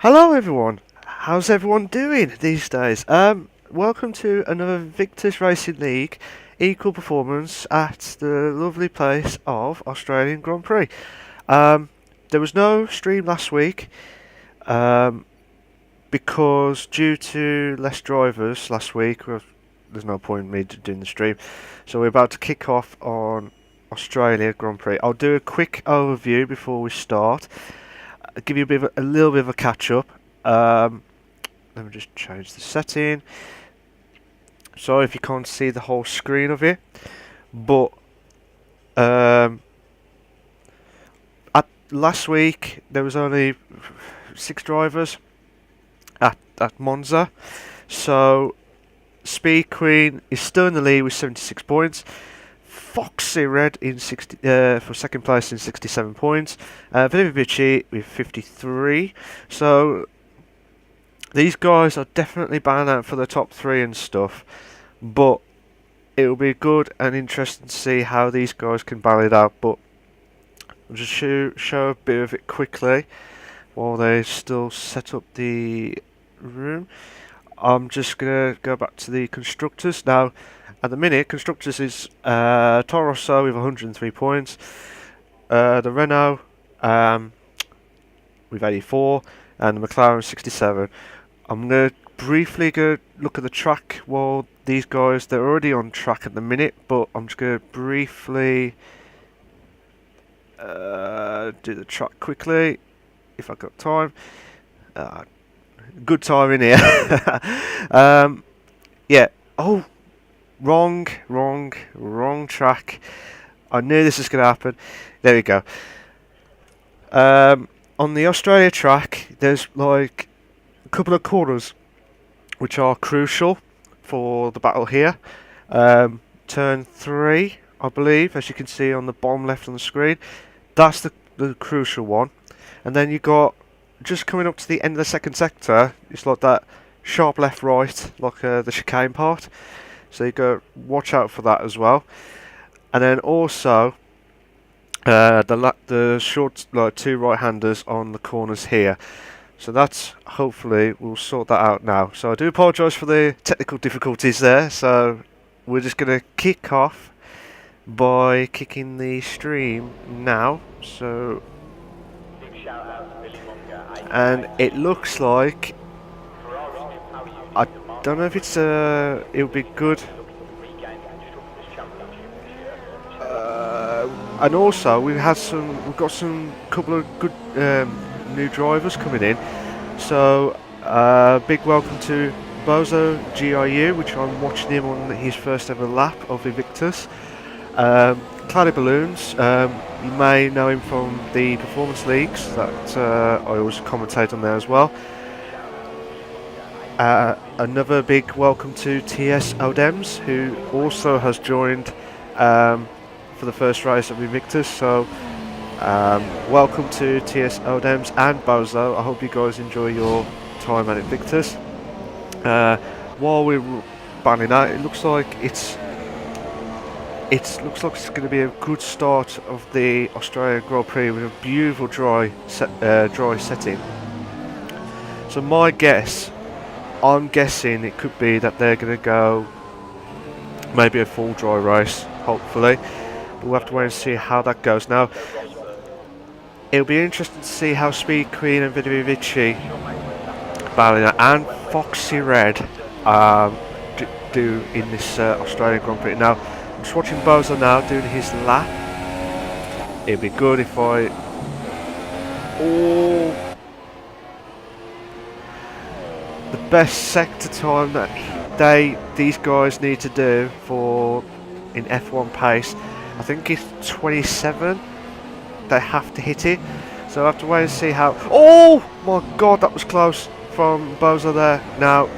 Hello everyone. How's everyone doing these days? Welcome to another Invictus Racing League equal performance at the lovely place of Australian Grand Prix. There was no stream last week because due to less drivers last week, well, there's no point in me doing the stream. So we're about to kick off on Australia Grand Prix. I'll do a quick overview before we start. I'll give you a little bit of a catch up. Let me just change the setting. Sorry if you can't see the whole screen of it, but last week there was only 6 drivers at Monza, so Speed Queen is still in the lead with 76 points. Foxy Red in 60 for second place in 67 points. Vici with 53. So these guys are definitely bound out for the top 3 and stuff, but it will be good and interesting to see how these guys can battle it out. But I'll just show a bit of it quickly while they still set up the room. I'm just going to go back to the constructors. Now, at the minute, constructors is Toro Rosso with 103 points, the Renault with 84, and the McLaren 67. I'm going to briefly go look at the track while these guys, they're already on track at the minute, but I'm just going to briefly do the track quickly if I've got time. Good time in here. Yeah. Oh, wrong track. I knew this was going to happen. There we go. On the Australia track, there's like a couple of corners which are crucial for the battle here. Turn 3, I believe, as you can see on the bottom left on the screen. That's the crucial one. And then you got, just coming up to the end of the second sector, it's like that sharp left right, like the chicane part. So you go watch out for that as well. And then also the short, like 2 right-handers on the corners here. So that's, hopefully we'll sort that out now. So I do apologise for the technical difficulties there. So we're just going to kick off by kicking the stream now. So, and it looks like, I don't know if it's it'll be good. And also we've got some couple of good new drivers coming in. So big welcome to Bozo GIU, which I'm watching him on his first ever lap of Invictus. Cloudy Balloons, you may know him from the performance leagues that I always commentate on there as well. Another big welcome to TS Odems, who also has joined for the first race of Invictus. So welcome to TS Odems and Bozo. I hope you guys enjoy your time at Invictus. While we're banning out, it looks like it's going to be a good start of the Australian Grand Prix with a beautiful dry setting. So my guess, I'm guessing it could be that they're going to go maybe a full dry race, hopefully. But we'll have to wait and see how that goes. Now, it'll be interesting to see how Speed Queen and Vici and Foxy Red do in this Australian Grand Prix. Now, I'm just watching Bozo now doing his lap. It'd be good if I... Oh! The best sector time that these guys need to do for in F1 pace, I think it's 27. They have to hit it. So I have to wait and see how... Oh! My God, that was close from Bozo there. Now,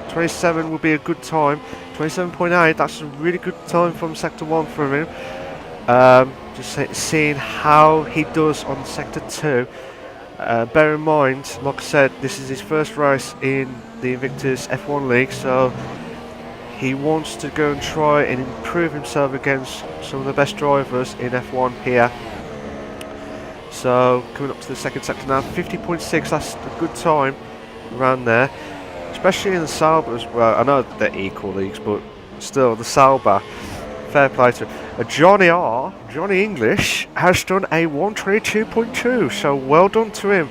27 will be a good time. 27.8, that's a really good time from Sector 1 for him. Just seeing how he does on Sector 2. Bear in mind, like I said, this is his first race in the Invictus F1 League, so he wants to go and try and improve himself against some of the best drivers in F1 here. So So coming up to the second sector now, 50.6. That's a good time around there, especially in the Sauber as well. I know they're equal leagues, but still the Sauber. Fair play to Johnny English has done a 122.2. So well done to him.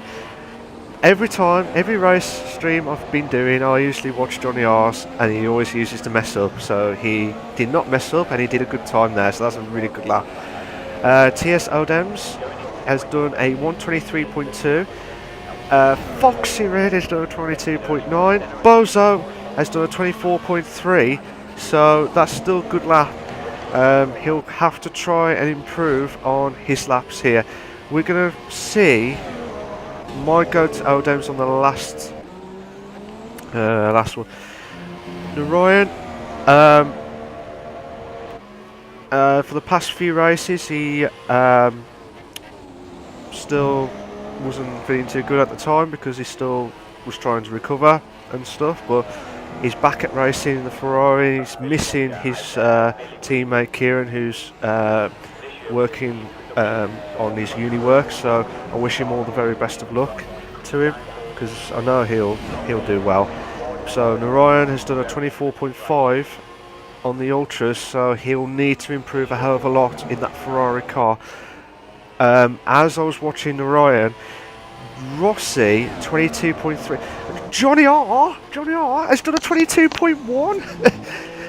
Every race stream I've been doing, I usually watch Johnny R's, and he always uses to mess up. So he did not mess up, and he did a good time there. So that's a really good lap. TS Odems has done a 123.2. Foxy Red has done a 22.9. Bozo has done a 24.3. So that's still a good lap. He'll have to try and improve on his laps here. We're going to see. Might go to Odems on the last one. Narayan, for the past few races, he still wasn't feeling too good at the time because he still was trying to recover and stuff. But he's back at racing in the Ferrari. He's missing his teammate Kieran, who's working on his uni work, so I wish him all the very best of luck to him, because I know he'll do well. So Narayan has done a 24.5 on the Ultras, so he'll need to improve a hell of a lot in that Ferrari car. As I was watching Narayan, Rossi 22.3. Johnny R has done a 22.1.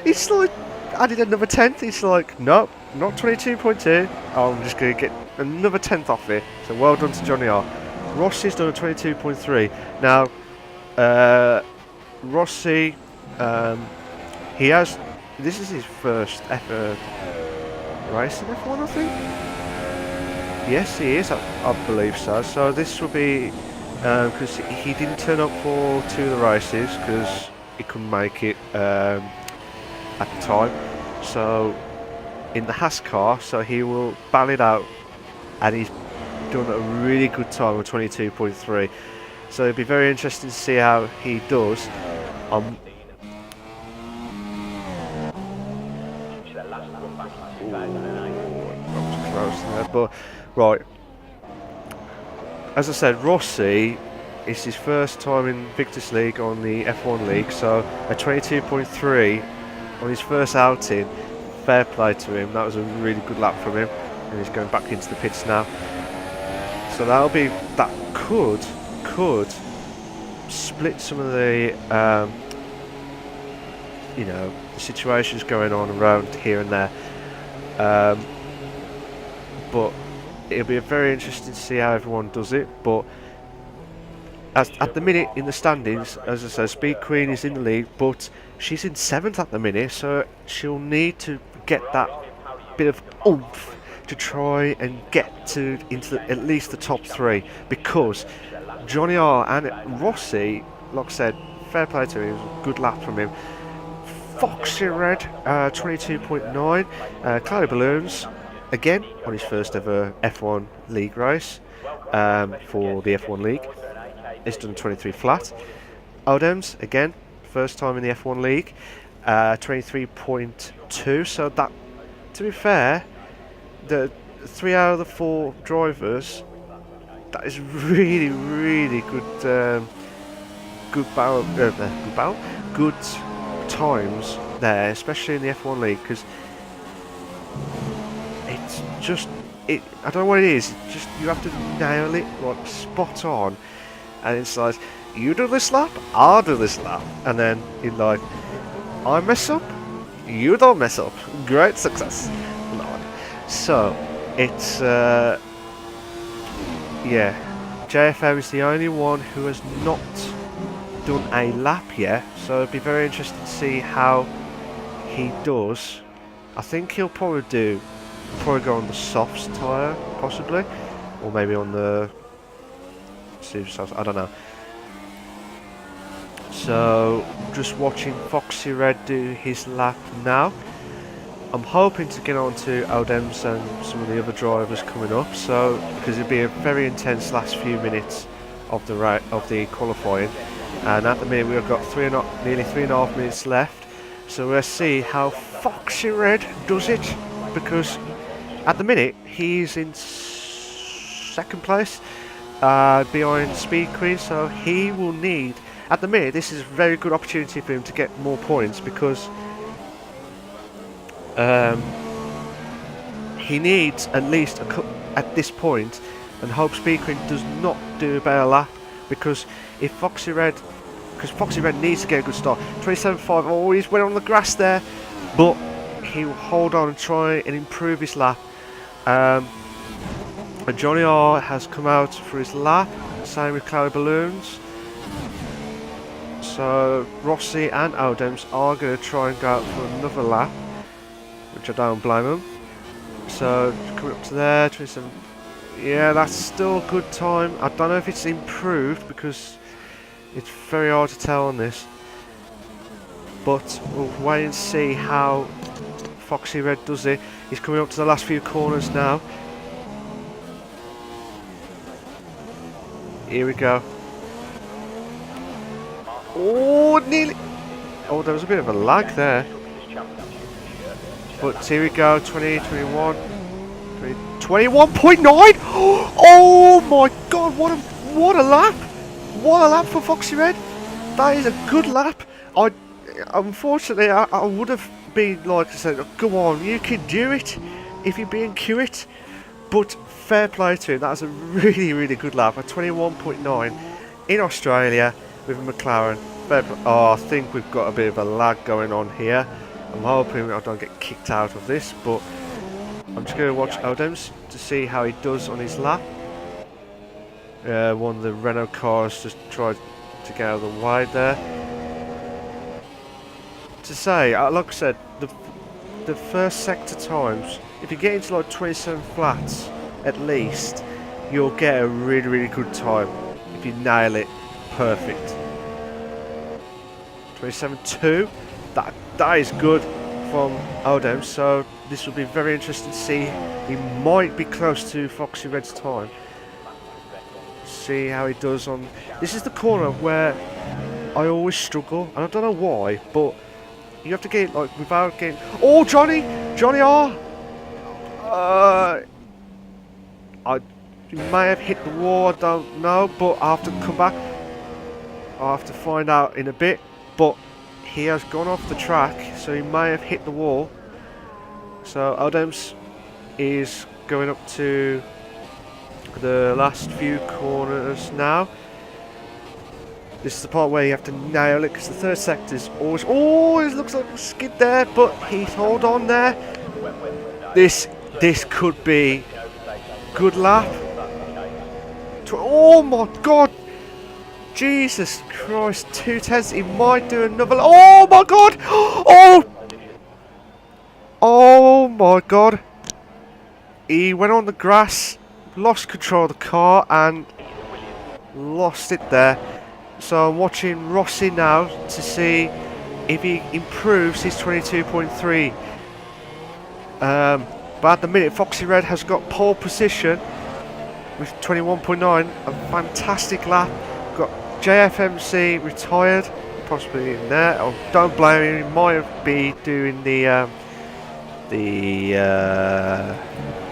He's like added another 10th. He's like, nope, not 22.2. I'm just going to get another 10th off it. So well done to Johnny R. Rossi's done a 22.3. Now, Rossi, he has. This is his first ever race in F1, I think. Yes, he is. I believe so. So this will be because he didn't turn up for 2 of the races because he couldn't make it at the time. So in the Haas car, so he will battle it out, and he's done a really good time of 22.3. So it'll be very interesting to see how he does. But right, as I said, Rossi is his first time in Invictus League on the F1 League, so a 22.3 on his first outing. Fair play to him. That was a really good lap from him, and he's going back into the pits now. So that could split some of the the situations going on around here and there. But it'll be very interesting to see how everyone does it. But at the minute in the standings, as I said, Speed Queen is in the league, but she's in 7th at the minute, so she'll need to get that bit of oomph to try and get into at least the top 3, because Johnny R and Rossi, like I said, fair play to him, it was a good lap from him. Foxy Red, 22.9. Cloudy Balloons, again on his first ever F1 League race for the F1 League. He's done 23 flat. Odems, again, first time in the F1 League, 23.2. So that, to be fair, the 3 out of the 4 drivers, that is really, really good, good times there, especially in the F1 League, because it's just, I don't know what it is, it's just you have to nail it like spot on, and it's like, you do this lap, I'll do this lap, and then you're like, I mess up, you don't mess up, great success, Lord. So it's yeah, JFM is the only one who has not done a lap yet, so it'd be very interesting to see how he does. I think he'll probably go on the softs tyre, possibly, or maybe on the super softs, I don't know. So just watching Foxy Red do his lap now. I'm hoping to get on to Odems and some of the other drivers coming up, so because it'll be a very intense last few minutes of the qualifying. And at the minute we've got nearly 3.5 minutes left, so we'll see how Foxy Red does it, because at the minute he's in second place behind Speed Queen, so he will need, at the minute, this is a very good opportunity for him to get more points because he needs at least at this point, and hope Speed Queen does not do a better lap, because if Foxy Red needs to get a good start. 27.5, oh, he's went on the grass there, but he will hold on and try and improve his lap. And Johnny R has come out for his lap, same with Cloudy Balloons. So Rossi and Odems are going to try and go out for another lap, which I don't blame them. So coming up to there, 27. Yeah, that's still a good time. I don't know if it's improved because it's very hard to tell on this. But we'll wait and see how Foxy Red does it. He's coming up to the last few corners now. Here we go. Oh, nearly. Oh, there was a bit of a lag there. But here we go, 20, 21, 21.9! Oh my god, what a lap! What a lap for Foxy Red! That is a good lap. Unfortunately, I would have been like I said, go on, you can do it if you're being cute. But fair play to him, that's a really, really good lap. A 21.9 in Australia with a McLaren. Oh, I think we've got a bit of a lag going on here. I'm hoping I don't get kicked out of this, but I'm just going to watch Odems to see how he does on his lap. One of the Renault cars just tried to get out of the way there. To say, like I said, the first sector times, if you get into like 27 flats at least, you'll get a really, really good time if you nail it perfect. 27.2, that is good from Odem, so this will be very interesting to see. He might be close to Foxy Red's time. See how he does on. This is the corner where I always struggle, and I don't know why, but you have to get like without getting. Oh, Johnny R. He may have hit the wall. I don't know, but I have to come back. I have to find out in a bit. But he has gone off the track, so he may have hit the wall. So Odems is going up to the last few corners now. This is the part where you have to nail it, because the third sector is always... Oh, it looks like a skid there, but he's hold on there. This could be good lap. Oh my god! Jesus Christ, 2/10. He might do another. Oh my god! Oh my god! He went on the grass, lost control of the car, and lost it there. So I'm watching Rossi now to see if he improves his 22.3. But at the minute, Foxy Red has got pole position with 21.9. A fantastic lap. Got JFMC retired, possibly in there. Oh, don't blame him. He might be doing the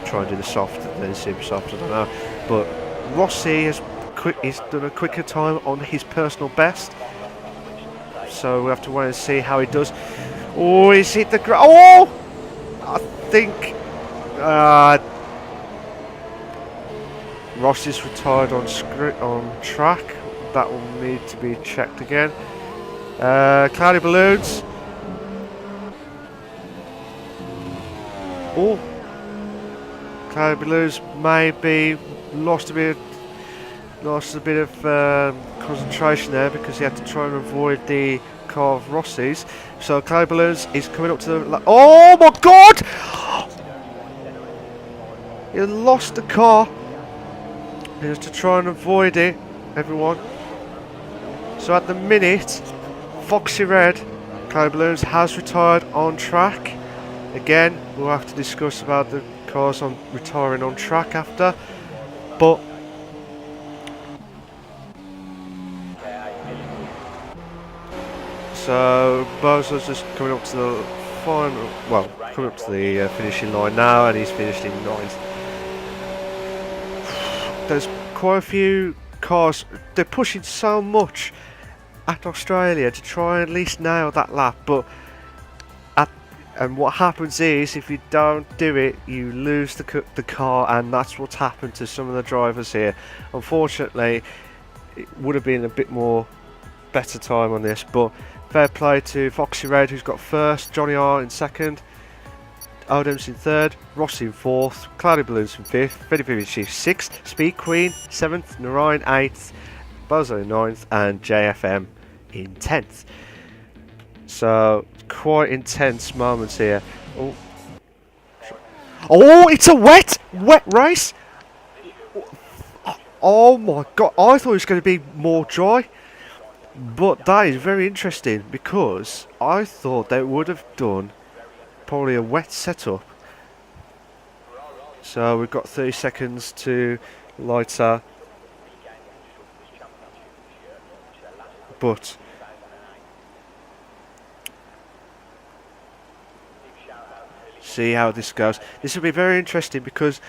try and do the soft and then super soft. I don't know. But Rossi he's done a quicker time on his personal best. So we have to wait and see how he does. Oh, he's hit the ground. Oh, I think Rossi's retired on track. That will need to be checked again. Cloudy Balloons. Oh, Cloudy Balloons maybe lost a bit of concentration there, because he had to try and avoid the car of Rossi's. So Cloudy Balloons is coming up to the... Oh my god! He lost the car. He has to try and avoid it, everyone. So at the minute, Foxy Red, Cloudy Balloons, has retired on track. Again, we'll have to discuss about the cars on retiring on track after. But so Bozo's just coming up to the final, well, coming up to the finishing line now, and he's finished in 9th. there's quite a few cars. They're pushing so much at Australia to try and at least nail that lap, but and what happens is, if you don't do it, you lose the car, and that's what's happened to some of the drivers here. Unfortunately, it would have been a bit more better time on this, but fair play to Foxy Red, who's got first, Johnny R in second, Oldham's in third, Rossi in fourth, Cloudy Balloons in fifth, Fedivici sixth, Speed Queen seventh, Narayan eighth, Bozo in ninth, and JFM in 10th. So quite intense moments here. Oh, it's a wet race. Oh my god, I thought it was going to be more dry, but that is very interesting, because I thought they would have done probably a wet setup. So we've got 30 seconds to lighter, but see how this goes. This will be very interesting, because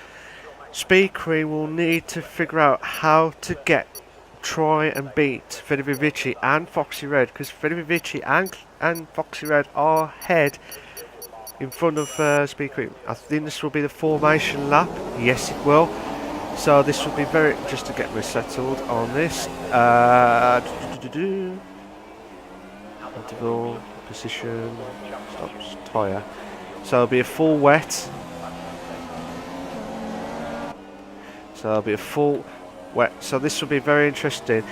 Speed Queen will need to figure out how to try and beat Fedivici and Foxy Red, because Fedivici and Foxy Red are ahead in front of Speed Queen. I think this will be the formation lap. Yes, it will. So this will be very, just to get me settled on this. Interval, position, stops, tyre. So it'll be a full wet. So it'll be a full wet. So this will be very interesting.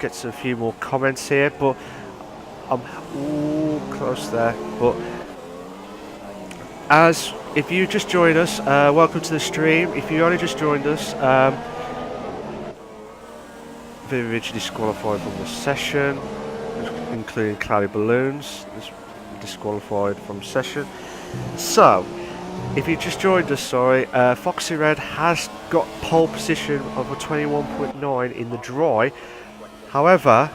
Get a few more comments here, but I'm close there. But if you just joined us, welcome to the stream. If you only just joined us, very disqualified from the session, including Cloudy Balloons, disqualified from session. So, if you just joined us, sorry, Foxy Red has got pole position of a 21.9 in the dry. However,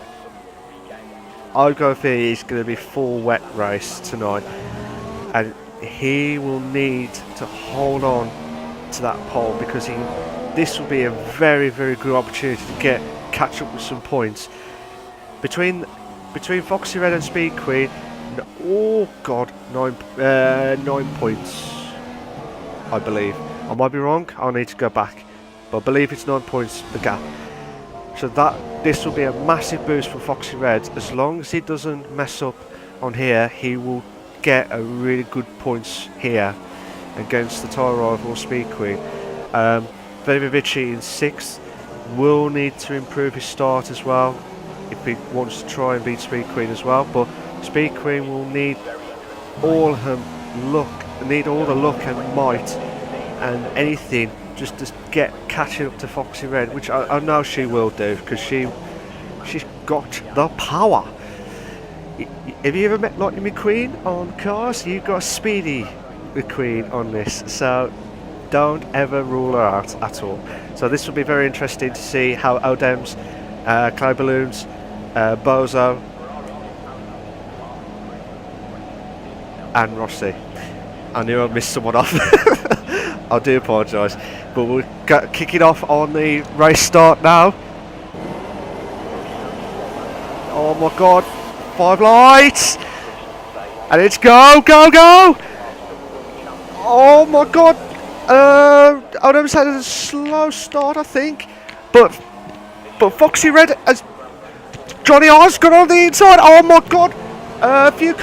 I'd go for it's going to be full wet race tonight, and he will need to hold on to that pole, because this will be a very good opportunity to catch up with some points between Foxy Red and Speed Queen. Oh god, 9 points, I believe. I might be wrong, I'll need to go back, but I believe it's 9 points the gap. So this will be a massive boost for Foxy Red. As long as he doesn't mess up on here, he will get a really good points here against the tyre rival Speed Queen. Fedivici in 6th will need to improve his start as well if he wants to try and beat Speed Queen as well, but Speed Queen will need all the luck and might and anything just to get catching up to Foxy Red, which I know she will do, because she's got the power. Have you ever met Lightning McQueen on cars? You've got Speedy McQueen on this, so don't ever rule her out at all. So this will be very interesting to see how Odems, Cloud Balloons, Bozo and Rossi. I knew I missed someone off. I do apologise, but we'll kick it off on the race start now. Oh my god, 5 lights, and it's go! Oh my god, Odom's had a slow start, I think, but Foxy Red has Johnny R's got on the inside. Oh my god, a few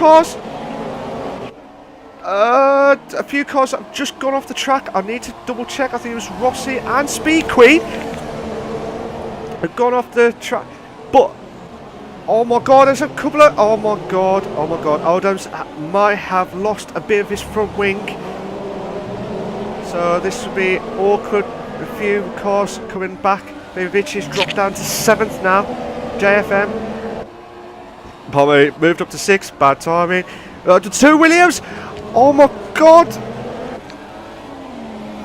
cars have just gone off the track. I need to double check. I think it was Rossi and Speed Queen have gone off the track, but oh my god, there's a couple of oh my god, Oldham's might have lost a bit of his front wing, so this will be awkward. A few cars coming back. Vivici's dropped down to 7th now. JFM probably moved up to 6th, bad timing. The 2 Williams. Oh my god!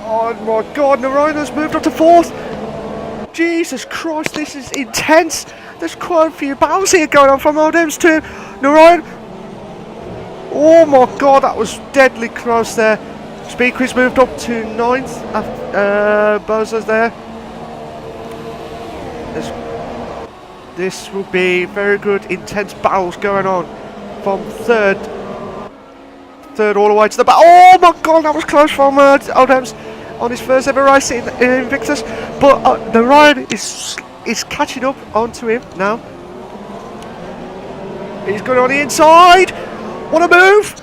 Oh my god, Narayan's moved up to 4th! Jesus Christ, this is intense! There's quite a few battles here going on from Oldham's to Narayan. Oh my god, that was deadly close there. Speed Queen's moved up to 9th. Bozo's there. This will be very good, intense battles going on from third all the way to the back. Oh my god, that was close from Oldham's on his first ever race in Invictus. But the Ryan is catching up onto him now. He's going on the inside. What a move!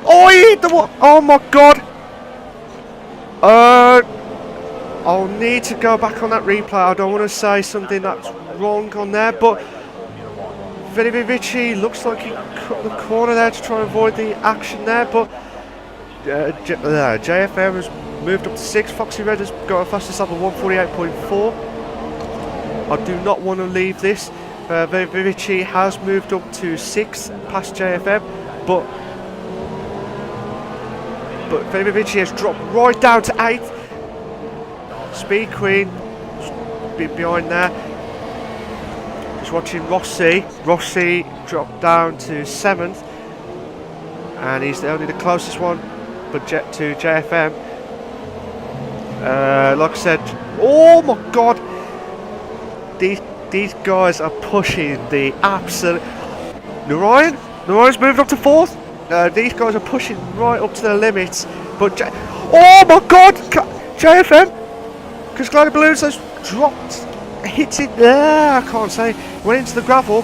Oh, he hit the what? Oh my god! I'll need to go back on that replay. I don't want to say something that's wrong on there, but Invictus looks like he cut the corner there to try and avoid the action there, but JFM has moved up to 6th. Foxy Red has got a fastest lap of 148.4. I do not want to leave this. Invictus has moved up to 6th past JFM, but Invictus has dropped right down to 8th. Speed Queen behind there. Just watching Rossi. Rossi dropped down to 7th, and he's only the closest one, but to JFM. Like I said, oh my god, these guys are pushing the absolute. Narayan's moved up to 4th. These guys are pushing right up to the limits, but oh my god, JFM, because Gliding Balloons has dropped, hit it there, I can't say, went into the gravel,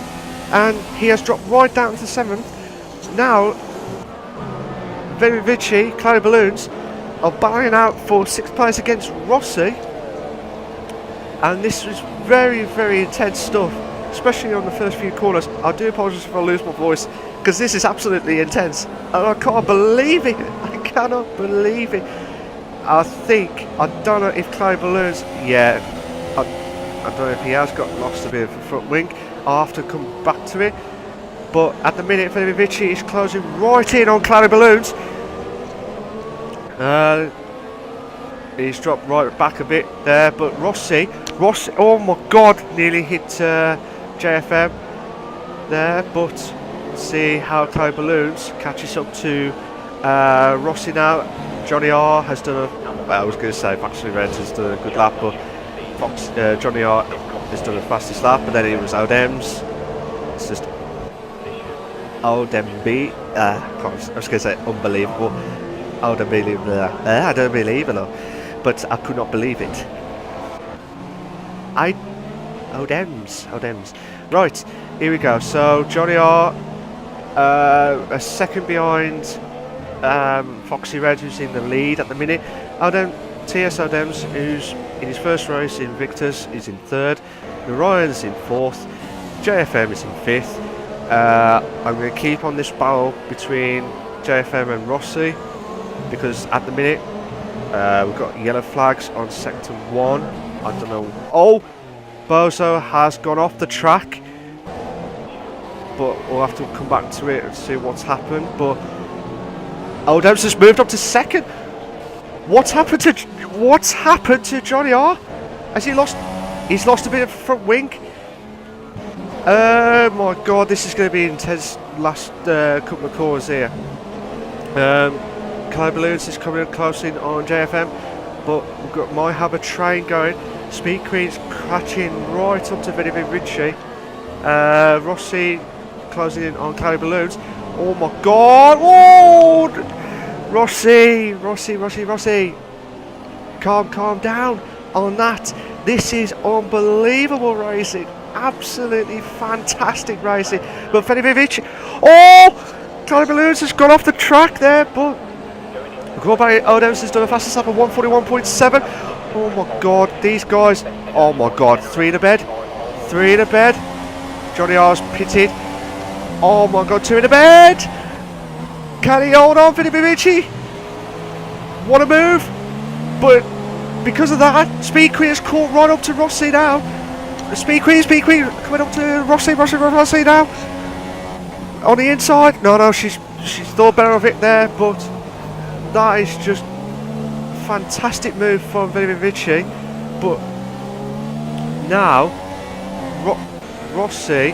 and he has dropped right down to 7th. Now, Invictus, Gliding Balloons are battling out for 6th place against Rossi, and this was very, very intense stuff, especially on the first few corners. I do apologise if I lose my voice, because this is absolutely intense, and I can't believe it. I cannot believe it. I don't know if Gliding Balloons, yeah, I don't know if he has got lost a bit of a front wing. I'll have to come back to it, but at the minute Invictus is closing right in on Gliding Balloons. He's dropped right back a bit there, but Rossi, oh my god, nearly hit JFM there, but see how Gliding Balloons catches up to Rossi now. Johnny R has done a, well, I was going to say Foxy Red has done a good lap, but Johnny R has done the fastest lap, and then it was Oldham's. It's just Oldham I was going to say unbelievable. Unbelievable. I don't believe it, but I could not believe it. Oldham's. Right, here we go. So Johnny R, a second behind Foxy Red, who's in the lead at the minute. TS Oldham's, who's in his first race in Invictus, is in 3rd. Ryan's in 4th. JFM is in 5th. I'm going to keep on this battle between JFM and Rossi, because at the minute we've got yellow flags on sector 1. I don't know. Oh, Bozo has gone off the track, but we'll have to come back to it and see what's happened. But Oldham's just moved up to 2nd. What's happened to Johnny R? Has he lost? He's lost a bit of front wing. Oh my god, this is going to be intense. Last couple of corners here. Gliding Balloons is coming in close in on JFM, but might have a train going. Speed Queen's catching right up to Invictus. Rossi closing in on Gliding Balloons. Oh my god! Oh! Rossi! Calm down on that. This is unbelievable racing. Absolutely fantastic racing. But Invictus, oh! Gliding Balloons has gone off the track there, but Oldham's has done a fastest lap of 141.7. Oh my god, these guys. Oh my god, 3 in a bed. Johnny R's pitted. Oh my god, 2 in a bed. Can he hold on for Invictus? What a move. But because of that, Speed Queen has caught right up to Rossi now. Speed Queen coming up to Rossi now. On the inside. No, she's thought better of it there, but that is just fantastic move from Invictus. But now Rossi,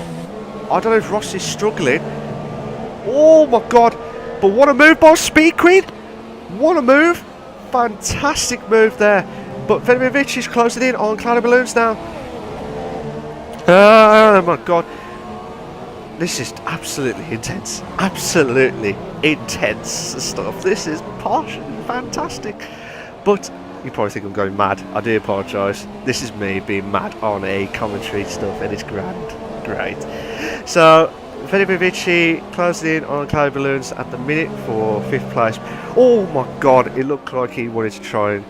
I don't know if Rossi's struggling. Oh my god, but what a move by Speed Queen. What a move! Fantastic move there. But Velimovic is closing in on Cloudy Balloons now. Oh my god. This is absolutely intense. Absolutely intense stuff. This is partially fantastic. But you probably think I'm going mad. I do apologise. This is me being mad on a commentary stuff, and it's grand. Great. So, Velimovic closing in on Cloudy Balloons at the minute for 5th place. Oh my god, it looked like he wanted to try and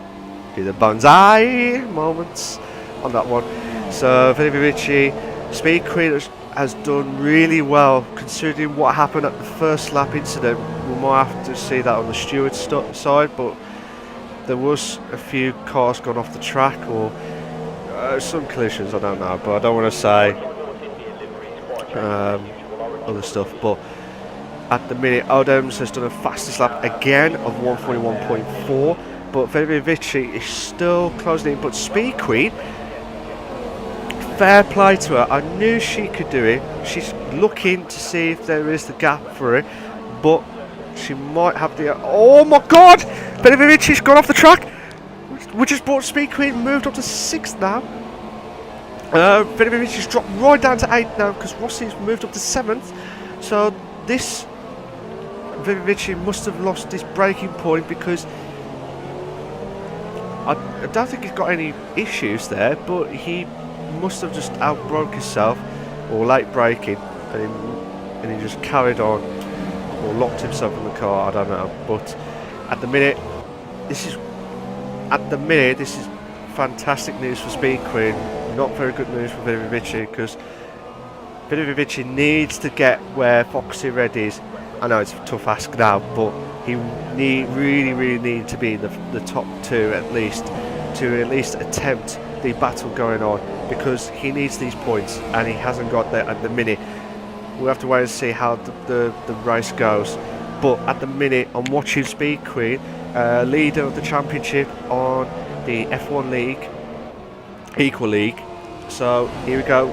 do the bonsai moments on that one. So, Velimovic, Speed Queen has done really well considering what happened at the first lap incident. We might have to see that on the steward's side, but there was a few cars gone off the track or some collisions, I don't know, but I don't want to say other stuff. But at the minute, Odoms has done a fastest lap again of 141.4, but Velimovic is still closing in. But Speed Queen, fair play to her. I knew she could do it. She's looking to see if there is the gap for it, but she might have the... Oh my god! Velimovic has gone off the track, which has brought Speed Queen moved up to 6th now. Velimovic has dropped right down to 8th now because Rossi's moved up to 7th. So this Velimovic must have lost this braking point because I don't think he's got any issues there, but he must have just outbroke himself or late braking and he just carried on or locked himself in the car, I don't know. But at the minute this is fantastic news for Speed Queen, not very good news for Velimovic because Velimovic needs to get where Foxy Red is. I know it's a tough ask now, but he really need to be in the top 2 at least, to at least attempt the battle going on, because he needs these points and he hasn't got that at the minute. We'll have to wait and see how the race goes. But at the minute, I'm watching Speed Queen, leader of the championship on the F1 League, Equal League. So here we go,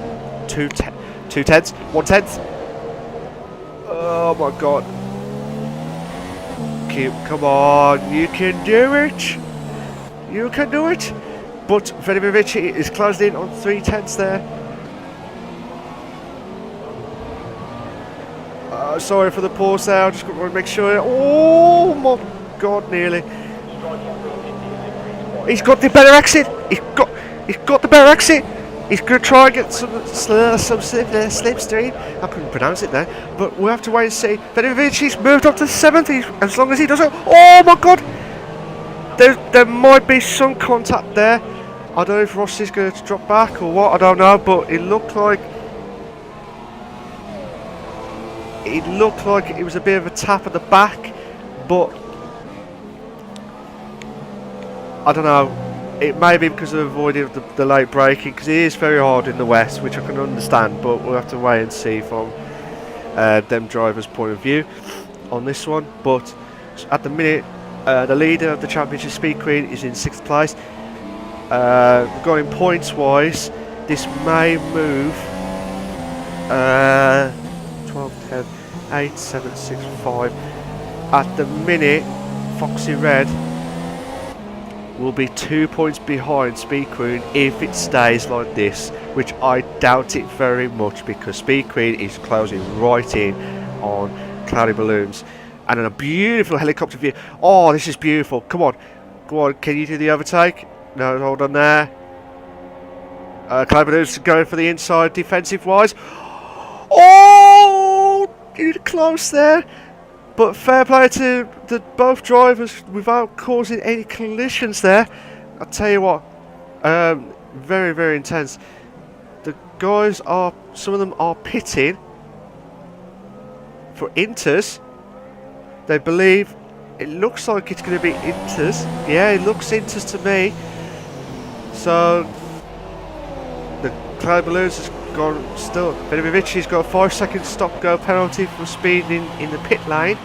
2/10, 1/10. Oh my god. Come on, you can do it. You can do it. But Velimovic is closed in on 3/10 there. Sorry for the pause there, I just got to make sure. Oh my god, nearly. He's got the better exit. He's got the better exit. He's going to try and get some slipstream. I couldn't pronounce it there, but we'll have to wait and see. Venovic's moved up to 7th, as long as he does it. Oh my god! There might be some contact there. I don't know if Ross is going to drop back or what, I don't know, but it looked like it was a bit of a tap at the back, but I don't know. It may be because of avoiding the late braking, because it is very hard in the west, which I can understand, but we'll have to wait and see from them drivers' point of view on this one. But at the minute, the leader of the championship, Speed Queen, is in 6th place. Going points wise, this may move 12, 10, 8, 7, 6, 5. At the minute, Foxy Red will be 2 points behind Speed Queen if it stays like this, which I doubt it very much, because Speed Queen is closing right in on Cloudy Balloons. And then a beautiful helicopter view. Oh, this is beautiful. Come on, can you do the overtake? No, hold on there. Cloudy Balloons going for the inside defensive wise. Oh, you're close there. But fair play to both drivers without causing any collisions there. I'll tell you what, very, very intense. The guys some of them are pitting for Inters. They believe, it looks like it's going to be Inters. Yeah, it looks Inters to me. So, the Cloud Balloons has gone still. Venovic's got a 5-second stop-go penalty for speeding in the pit lane,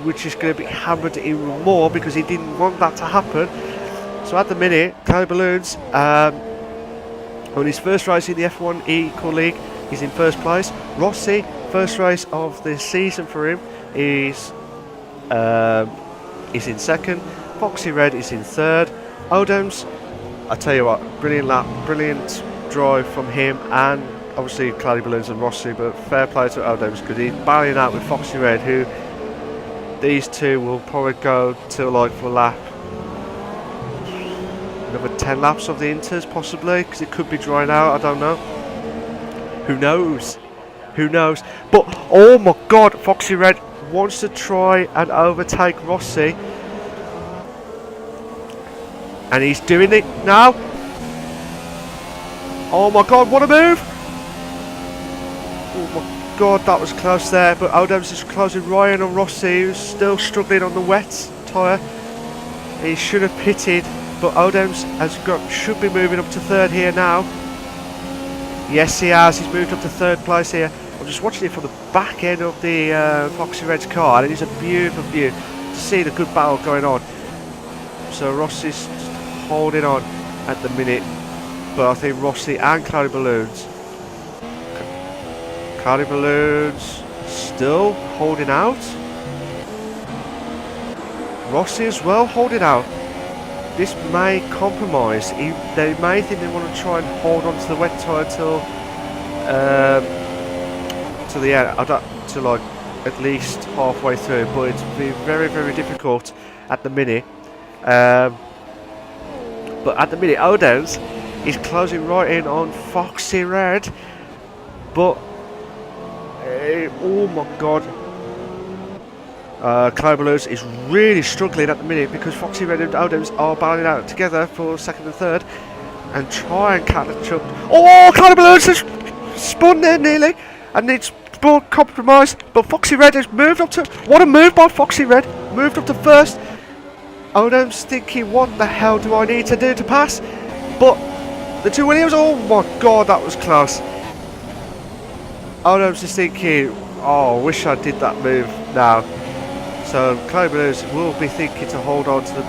which is going to be hammered even more because he didn't want that to happen. So at the minute, Cloud Balloons, on his first race in the F1 Equal League, he's in 1st place. Rossi, first race of the season for him, is is in second. Foxy Red is in third. Odoms, I tell you what, brilliant lap, brilliant drive from him, and obviously Cloudy Balloons and Rossi, but fair play to Odoms because he's battling out with Foxy Red, who these two will probably go till like for lap another 10 laps of the Inters possibly, because it could be drying out, I don't know. Who knows? Who knows? But oh my god, Foxy Red wants to try and overtake Rossi. And he's doing it now. Oh my god, what a move! Oh my god, that was close there. But Odoms is closing Ryan on Rossi, who's still struggling on the wet tyre. He should have pitted, but Odoms should be moving up to third here now. Yes, he has. He's moved up to third place here. I'm just watching it from the back end of the Foxy Red's car, and it is a beautiful view to see the good battle going on. So Rossi's holding on at the minute, but I think Rossi and Cloudy Balloons still holding out. Rossi as well holding out. This may compromise. They may think they want to try and hold on to the wet tyre till to the end, to like at least halfway through, but it's been very, very difficult at the minute. But at the minute, Odoms is closing right in on Foxy Red. But oh my god, Cloudy Balloons is really struggling at the minute because Foxy Red and Odoms are battling out together for second and third and try and catch up. Oh, Cloudy Balloons has spun there nearly and it's brought compromise, but Foxy Red has moved up to, what a move by Foxy Red, moved up to first. Odoms thinking, what the hell do I need to do to pass? But the two Williams, oh my god, that was close. Odoms is thinking, oh, I wish I did that move now. So Cloudy Balloons will be thinking to hold on to the...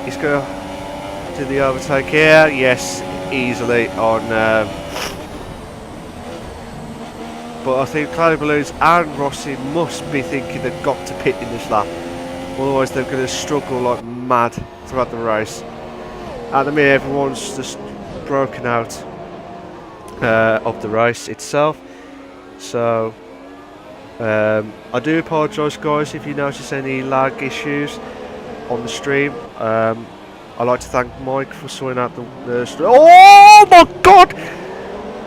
He's going to do the overtake here. Yes, easily on... but I think Cloudy Balloons and Rossi must be thinking they've got to pit in this lap. Otherwise they're going to struggle like mad throughout the race. At the minute everyone's just broken out of the race itself. So I do apologise guys if you notice any lag issues on the stream. I'd like to thank Mike for sorting out the oh my god!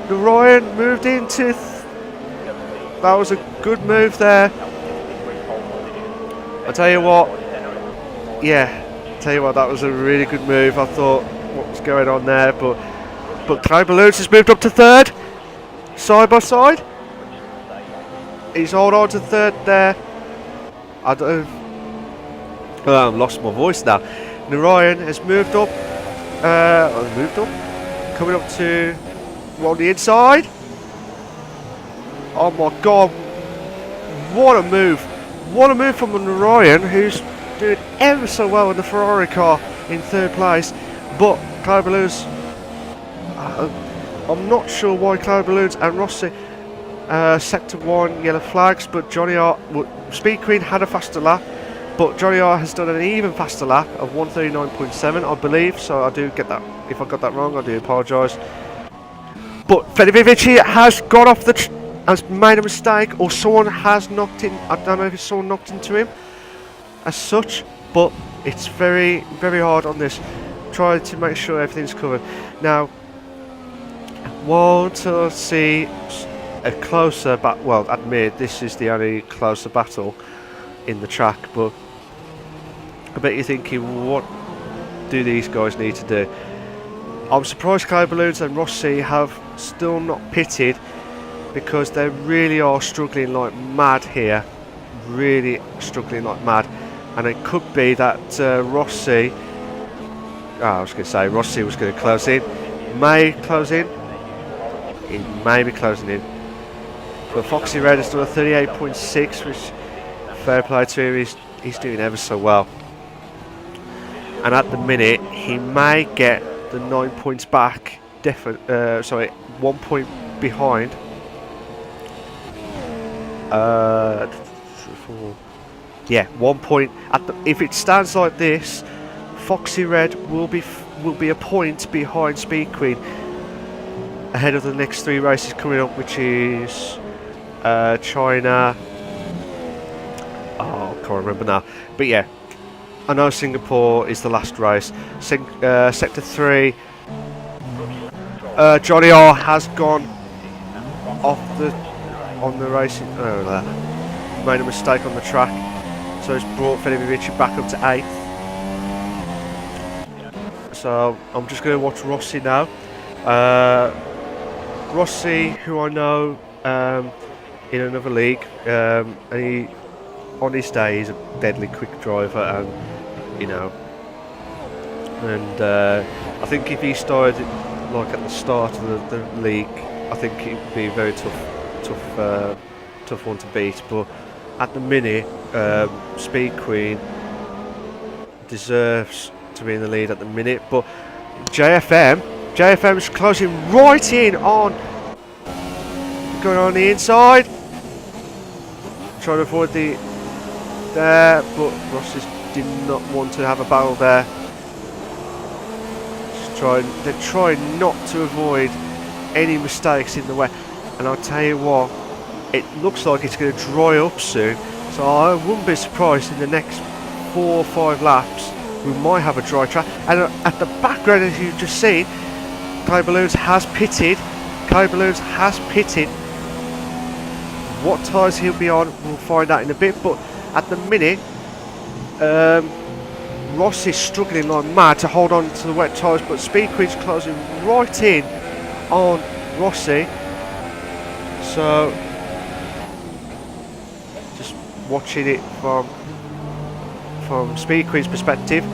The Ryan moved into... that was a good move there. I tell you what, that was a really good move. I thought, what was going on there? But Cloudy Balloons has moved up to third, side by side. He's hold on to third there. I don't. I've lost my voice now. Narayan has moved up. Coming up to on the inside. Oh my god! What a move! What a move from Narayan, who's doing ever so well in the Ferrari car in third place. But Cloudy Balloons, I'm not sure why Cloudy Balloons and Rossi sector 1 yellow flags, but Johnny R, Speed Queen had a faster lap, but Johnny R has done an even faster lap of 139.7 I believe, so I do get that. If I got that wrong, I do apologise. But Fedivici has got off the has made a mistake, or someone has knocked in. I don't know if it's someone knocked into him as such, but it's very, very hard on this. Try to make sure everything's covered. Now, want to see a closer well, admit this is the only closer battle in the track, but I bet you're thinking, what do these guys need to do? I'm surprised Cloudy Balloons and Rossi have still not pitted, because they really are struggling like mad here, really struggling like mad, and it could be that Rossi, I was going to say Rossi was going to close in, may close in, he may be closing in, but Foxy Red has done a 38.6, which fair play to him, he's doing ever so well, and at the minute he may get the 9 points back, sorry, 1 point behind. 4, Yeah, 1 point. If it stands like this, Foxy Red will be a point behind Speed Queen, ahead of the next 3 races coming up, which is China. Oh, I can't remember now. But yeah, I know Singapore is the last race. Sector 3. Johnny R has gone off on the racing. Oh, made a mistake on the track, so it's brought Felipe Ricci back up to 8th. So I'm just going to watch Rossi now. Rossi, who I know in another league, and he, on his day, he's a deadly quick driver, and you know, and I think if he started like at the start of the league, I think it would be a very tough one to beat. But at the minute, Speed Queen deserves to be in the lead at the minute. But JFM is closing right in on, going on the inside, trying to avoid there, but Rossi did not want to have a battle there. They're trying not to avoid any mistakes in the way, and I'll tell you what, it looks like it's going to dry up soon, so I wouldn't be surprised in the next 4 or 5 laps we might have a dry track. And at the background, as you've just seen, Clay Balloons has pitted. What tyres he'll be on, we'll find out in a bit, but at the minute, Ross is struggling like mad to hold on to the wet tyres, but Speed Queen's closing right in on Rossi. So just watching it from Speed Queen's perspective.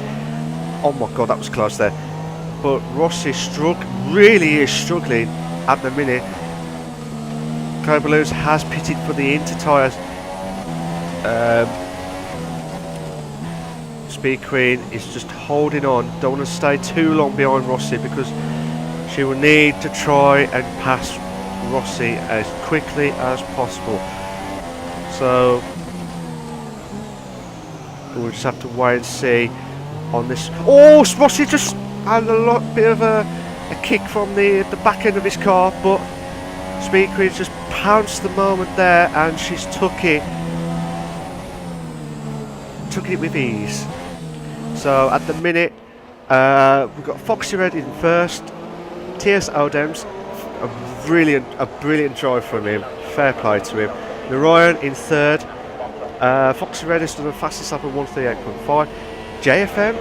Oh my god, that was close there. But Rossi really is struggling at the minute. Cobaluz has pitted for the Inter tyres. Speed Queen is just holding on, don't want to stay too long behind Rossi, because she will need to try and pass Rossi as quickly as possible. So we'll just have to wait and see on this. Oh, Rossi just had a bit of a kick from the back end of his car, but Speed Queen just pounced the moment there, and she's took it with ease. So at the minute, we've got Foxy Red in first, T.S. Odems, a brilliant drive from him, fair play to him. Narayan in third, Foxy Red has done the fastest lap of 138.5. JFM,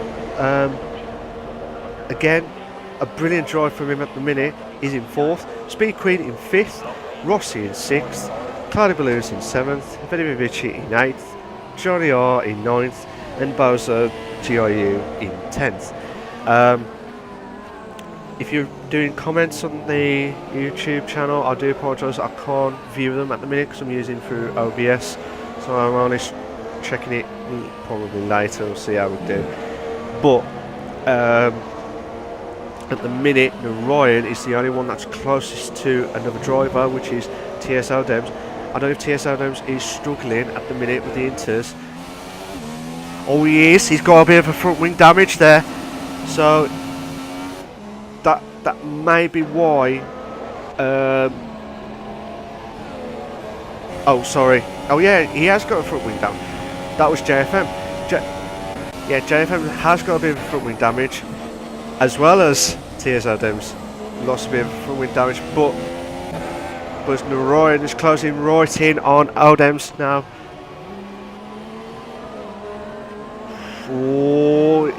again, a brilliant drive from him at the minute, is in fourth. Speed Queen in fifth, Rossi in sixth, Cloudy Balloons in seventh, Felipe Ricci in eighth, Johnny R in ninth, and Bowser GIU in 10th. If you're doing comments on the YouTube channel, I do apologise, I can't view them at the minute because I'm using through OBS, so I'm only checking it probably later. We'll see how we do. But at the minute, Narayan is the only one that's closest to another driver, which is TS Odems. I don't know if TS Odems is struggling at the minute with the Inters. Oh, he is. He's got a bit of a front wing damage there, so that may be why. Oh, sorry. Oh yeah, he has got a front wing damage. That was JFM. Yeah, JFM has got a bit of front wing damage, as well as TS Odems lost a bit of front wing damage, but Narayan is closing right in on Odems now. Oh,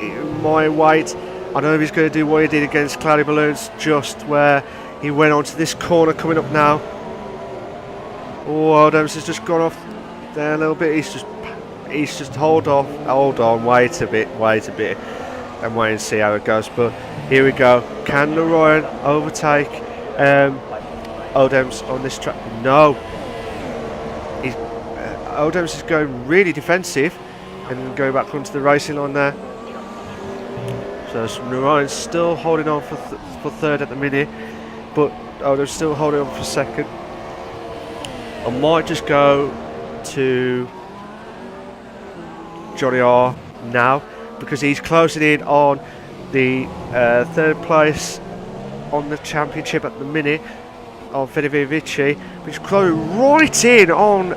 my weight. I don't know if he's going to do what he did against Cloudy Balloons, just where he went onto this corner coming up now. Oh, Odems has just gone off there a little bit. He's just hold on, wait a bit, and wait and see how it goes. But here we go. Can Narayan overtake Odems on this track? No. Odems is going really defensive and going back onto the racing line there. So Narayan's still holding on for third at the minute, but Odems still holding on for second. I might just go to Johnny R now, because he's closing in on the third place on the championship at the minute on Invictus, which is closing right in on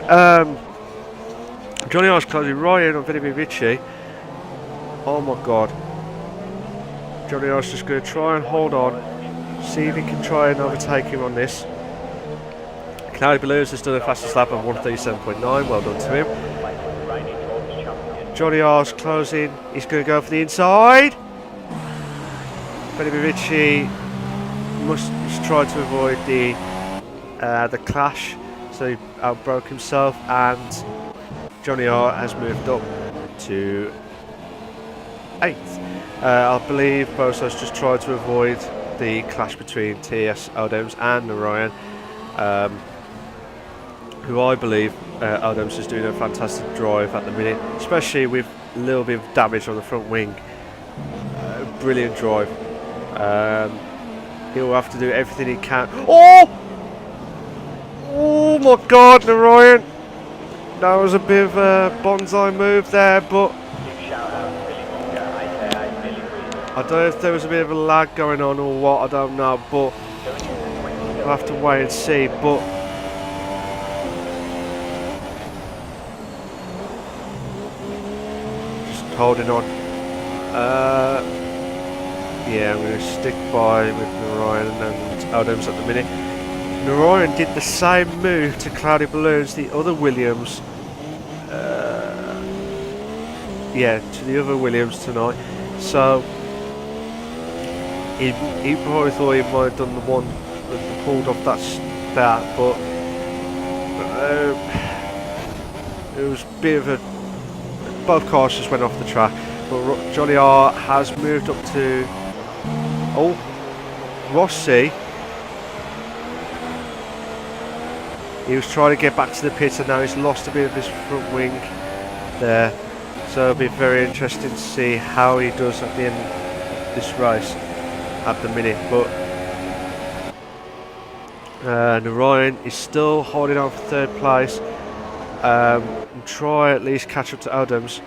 Johnny R's closing right in on Invictus. Oh my god. Johnny R's just going to try and hold on, see if he can try and overtake him on this. Cloudy Balloons has done a fastest lap of 1:37.9, well done to him. Johnny R's closing, he's going to go for the inside. Invictus must try to avoid the clash, so he outbroke himself, and Johnny R has moved up to 8th. I believe Bosos just tried to avoid the clash between TS Odems and Narayan, who I believe Odems is doing a fantastic drive at the minute, especially with a little bit of damage on the front wing. Brilliant drive. He'll have to do everything he can. Oh! Oh my god, Narayan! That was a bit of a bonsai move there, but I don't know if there was a bit of a lag going on or what, I don't know, but we'll have to wait and see. But just holding on. Yeah, I'm going to stick by with Narayan and Odems at the minute. Narayan did the same move to Cloudy Balloons, the other Williams. Yeah, to the other Williams tonight. So he probably thought he might have done the one that pulled off that start, but it was a bit of a. Both cars just went off the track. But Johnny R has moved up to. Oh, Rossi. He was trying to get back to the pit, and now he's lost a bit of his front wing there. So it'll be very interesting to see how he does at the end of this race at the minute. But Narayan is still holding on for third place. And try at least catch up to Odems.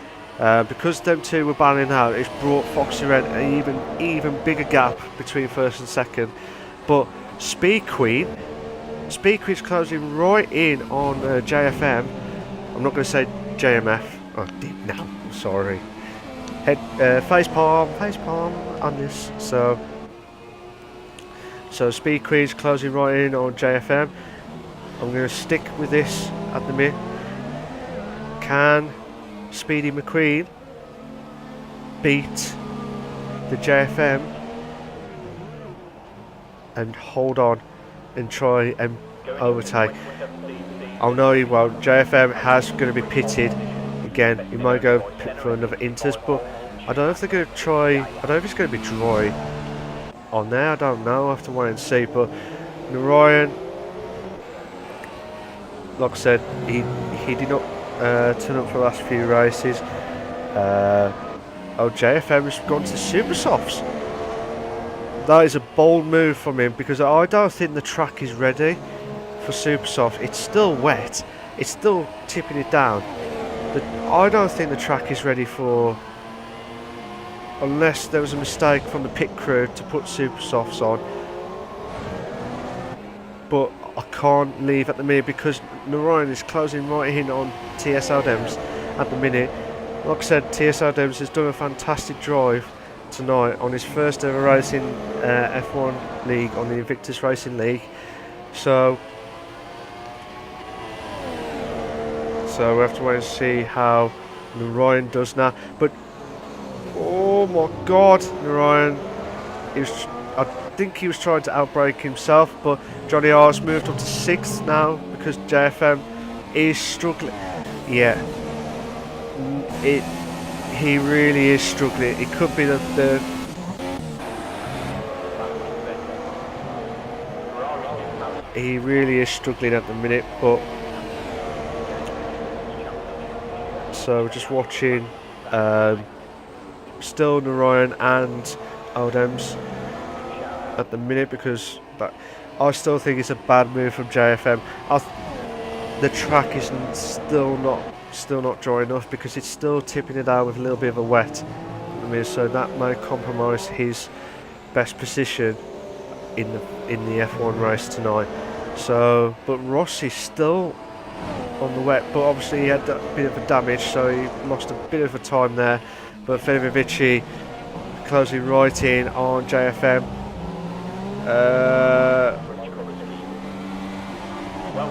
Because them two were battling out, it's brought Foxy Red an even bigger gap between first and second. But Speed Queen's closing right in on JFM. I'm not going to say JMF. Oh, deep now. I'm sorry. Face palm on this. So Speed Queen's closing right in on JFM. I'm going to stick with this at the minute. Can Speedy McQueen beat the JFM and hold on and try and overtake? I know he won't. JFM has going to be pitted again. He might go for another Inters, but I don't know if they're going to try. I don't know if it's going to be dry on there. I don't know. I have to wait and see. But Narayan, like I said, he did not turn up for the last few races. JFM has gone to Super Softs. That is a bold move from him, because I don't think the track is ready for Super Soft. It's still wet. It's still tipping it down. I don't think the track is ready for, unless there was a mistake from the pit crew to put Super Softs on. But I can't leave at the minute, because Narayan is closing right in on TS Odems at the minute. Like I said, TS Odems has done a fantastic drive tonight on his first ever race in F1 League, on the Invictus Racing League. So we have to wait and see how Narayan does now. But oh my god, Narayan, I think he was trying to outbrake himself, but Johnny R's moved up to 6th now, because JFM is struggling. Yeah, he really is struggling. It could be the he really is struggling at the minute. But so we're just watching still Narayan and Odems at the minute, because I still think it's a bad move from JFM. The track is still not still not dry enough because it's still tipping it out with a little bit of a wet. So that may compromise his best position in the F1 race tonight. So, but Rossi's still on the wet, but obviously he had that bit of a damage, so he lost a bit of a time there. But Felipe closing right in on JFM.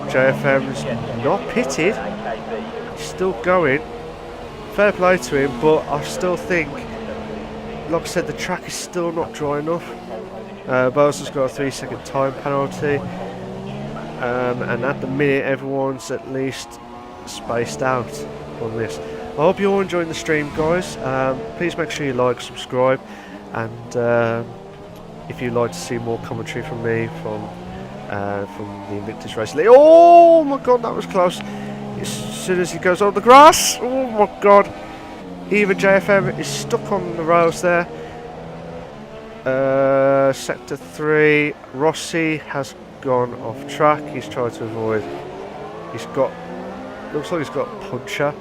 JFM's not pitted, he's still going. Fair play to him, but I still think, like I said, the track is still not dry enough. Bowser's got a 3-second time penalty, and at the minute everyone's at least spaced out on this. I hope you're all enjoying the stream, guys. Please make sure you like, subscribe, and if you'd like to see more commentary from me from the Invictus race. Oh my god, that was close. As soon as he goes on the grass, oh my god. Even JFM is stuck on the rails there. Sector 3, Rossi has gone off track. He's tried to avoid. Looks like he's got a puncher.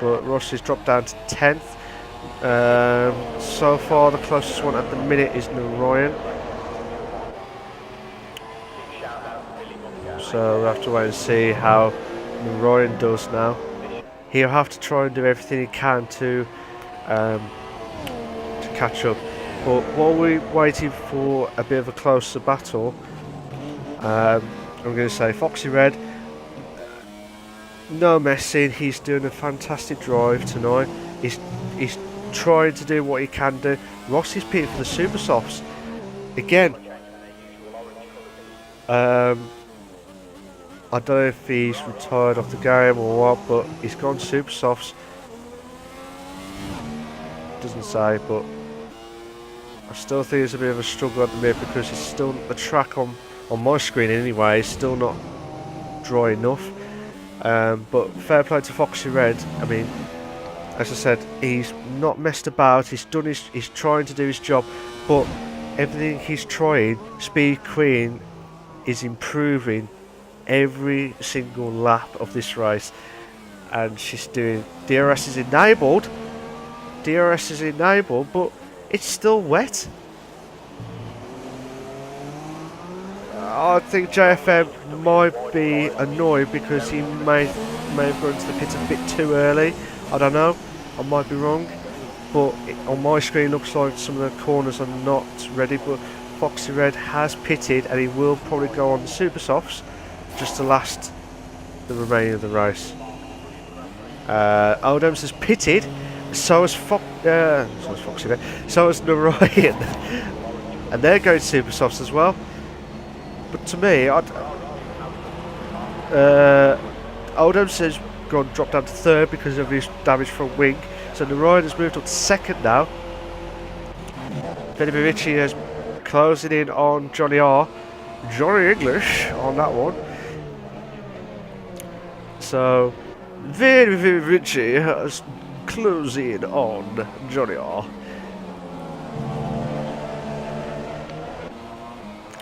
But Rossi's dropped down to 10th. So far the closest one at the minute is Narayan. So we'll have to wait and see how Narayan does now. He'll have to try and do everything he can to catch up. But while we're waiting for a bit of a closer battle, I'm going to say Foxy Red, no messing, he's doing a fantastic drive tonight. He's trying to do what he can do. Rossi's pitting for the Super Softs again. I don't know if he's retired off the game or what, but he's gone Super Softs. Doesn't say, but I still think it's a bit of a struggle at the minute because it's still, the track on my screen anyway is still not dry enough. But fair play to Foxy Red. I mean, as I said, he's not messed about. He's trying to do his job, but everything he's trying, Speed Queen is improving every single lap of this race, and she's doing. DRS is enabled. But it's still wet. I think JFM might be annoyed because he may have gone to the pit a bit too early. I don't know, I might be wrong, but on my screen looks like some of the corners are not ready, but Foxy Red has pitted and he will probably go on the Super Softs just to last the remaining of the race. Oldhams has pitted, so has Foxy Red, so has Narayan, and they're going Super Softs as well. But to me, Oldhams has dropped down to 3rd because of his damage from wing. So Narayan has moved up to 2nd now. Felipe is closing in on Johnny R. Johnny English on that one. So Felipe has closing in on Johnny R.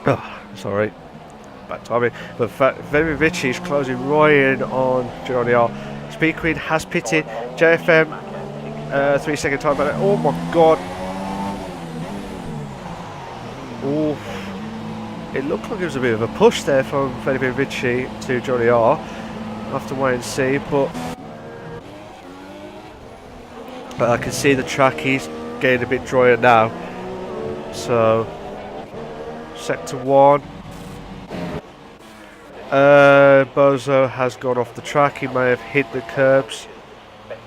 Oh, sorry. Bad timing. But Felipe is closing right in on Johnny R. Speed Queen has pitted. JFM 3-second time. Oh my god. Oh, it looked like it was a bit of a push there from Felipe Ricci to Johnny R. I'll have to wait and see, but I can see the track is getting a bit drier now. So Sector 1. Bozo has gone off the track. He may have hit the curbs.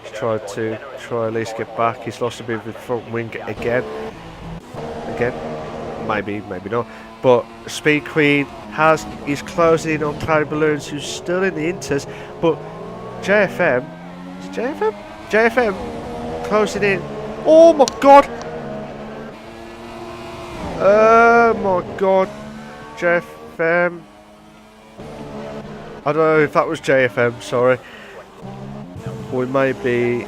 He's tried to at least get back. He's lost a bit of his front wing again. Maybe not. But Speed Queen is closing in on Cloud Balloons, who's still in the Inters. But JFM, JFM closing in. Oh my god! Oh my god, JFM. I don't know if that was JFM, sorry. Or it may be.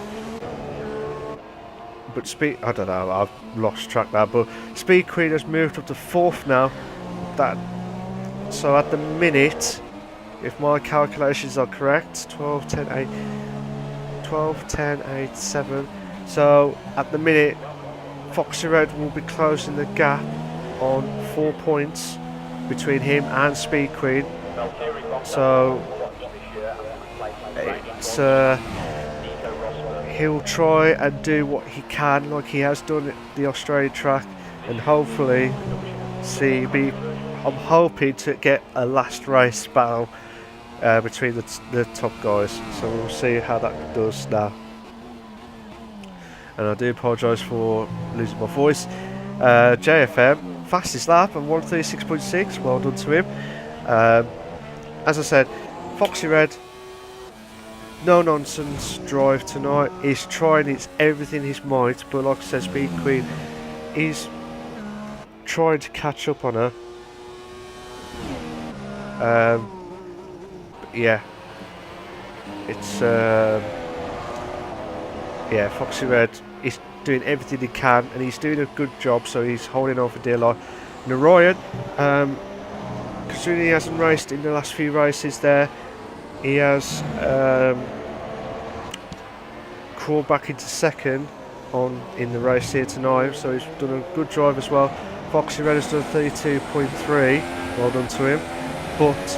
But I don't know, I've lost track now. But Speed Queen has moved up to 4th now. So at the minute, if my calculations are correct. 12, 10, 8, 12, 10, 8, 7. So at the minute, Foxy Red will be closing the gap on 4 points between him and Speed Queen. So it's he'll try and do what he can, like he has done at the Australian track, and hopefully I'm hoping to get a last race battle between the top guys. So we'll see how that does now. And I do apologise for losing my voice. JFM, fastest lap and 136.6. Well done to him. As I said, Foxy Red, no nonsense drive tonight. He's trying everything his might, but like I said, Speed Queen, he's trying to catch up on her. Yeah, it's yeah, Foxy Red is doing everything he can, and he's doing a good job, so he's holding on for dear life. Narayan, considering he hasn't raced in the last few races there, he has crawled back into second in the race here tonight, so he's done a good drive as well. Foxy Red has done 32.3, well done to him. But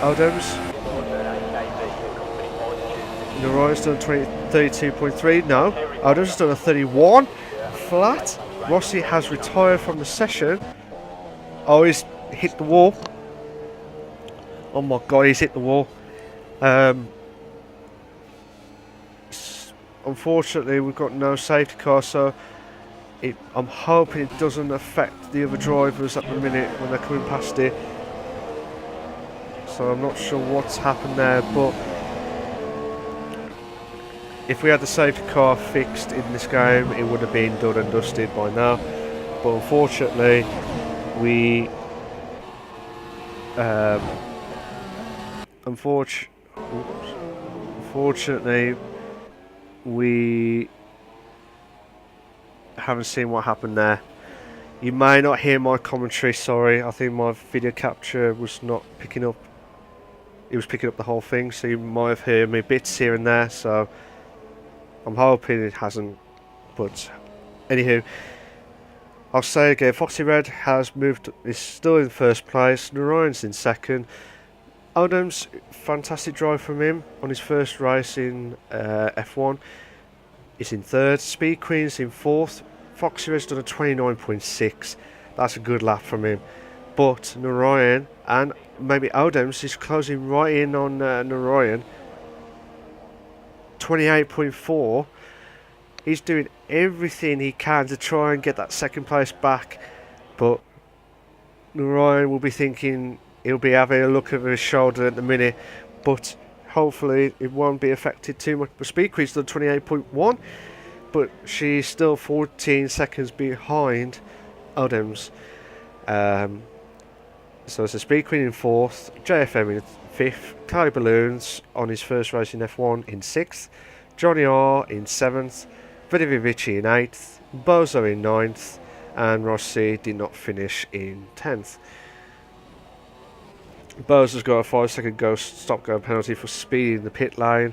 Adams, Narayan's done 32.3. No, Adams has done a 31 flat. Rossi has retired from the session. Oh, he's hit the wall. Oh my god, he's hit the wall. Unfortunately, we've got no safety car, so I'm hoping it doesn't affect the other drivers at the minute when they're coming past it. So I'm not sure what's happened there, but if we had the safety car fixed in this game, it would have been done and dusted by now. But unfortunately, we unfortunately we haven't seen what happened there. You may not hear my commentary, sorry. I think my video capture was not picking up. It was picking up the whole thing, so you might have heard me bits here and there, so I'm hoping it hasn't. But anywho, I'll say again, Foxy Red has moved, is still in first place. Narayan's in second. Adams, fantastic drive from him on his first race in F1. Is in third. Speed Queen's in fourth. Foxy Red's done a 29.6. That's a good lap from him. But Narayan and maybe Adams is closing right in on Narayan. 28.4. He's doing everything he can to try and get that second place back. But Narayan will be thinking, he'll be having a look over his shoulder at the minute. But hopefully it won't be affected too much. But Speed Queen's done 28.1, but she's still 14 seconds behind Adams. So it's a Speed Queen in fourth, JFM in fifth, Kai Balloons on his first race in F1 in sixth, Johnny R in seventh, Vidi Vici in eighth, Bozo in ninth, and Rossi did not finish in 10th. Bozo's got a 5-second stop-go penalty for speeding the pit lane,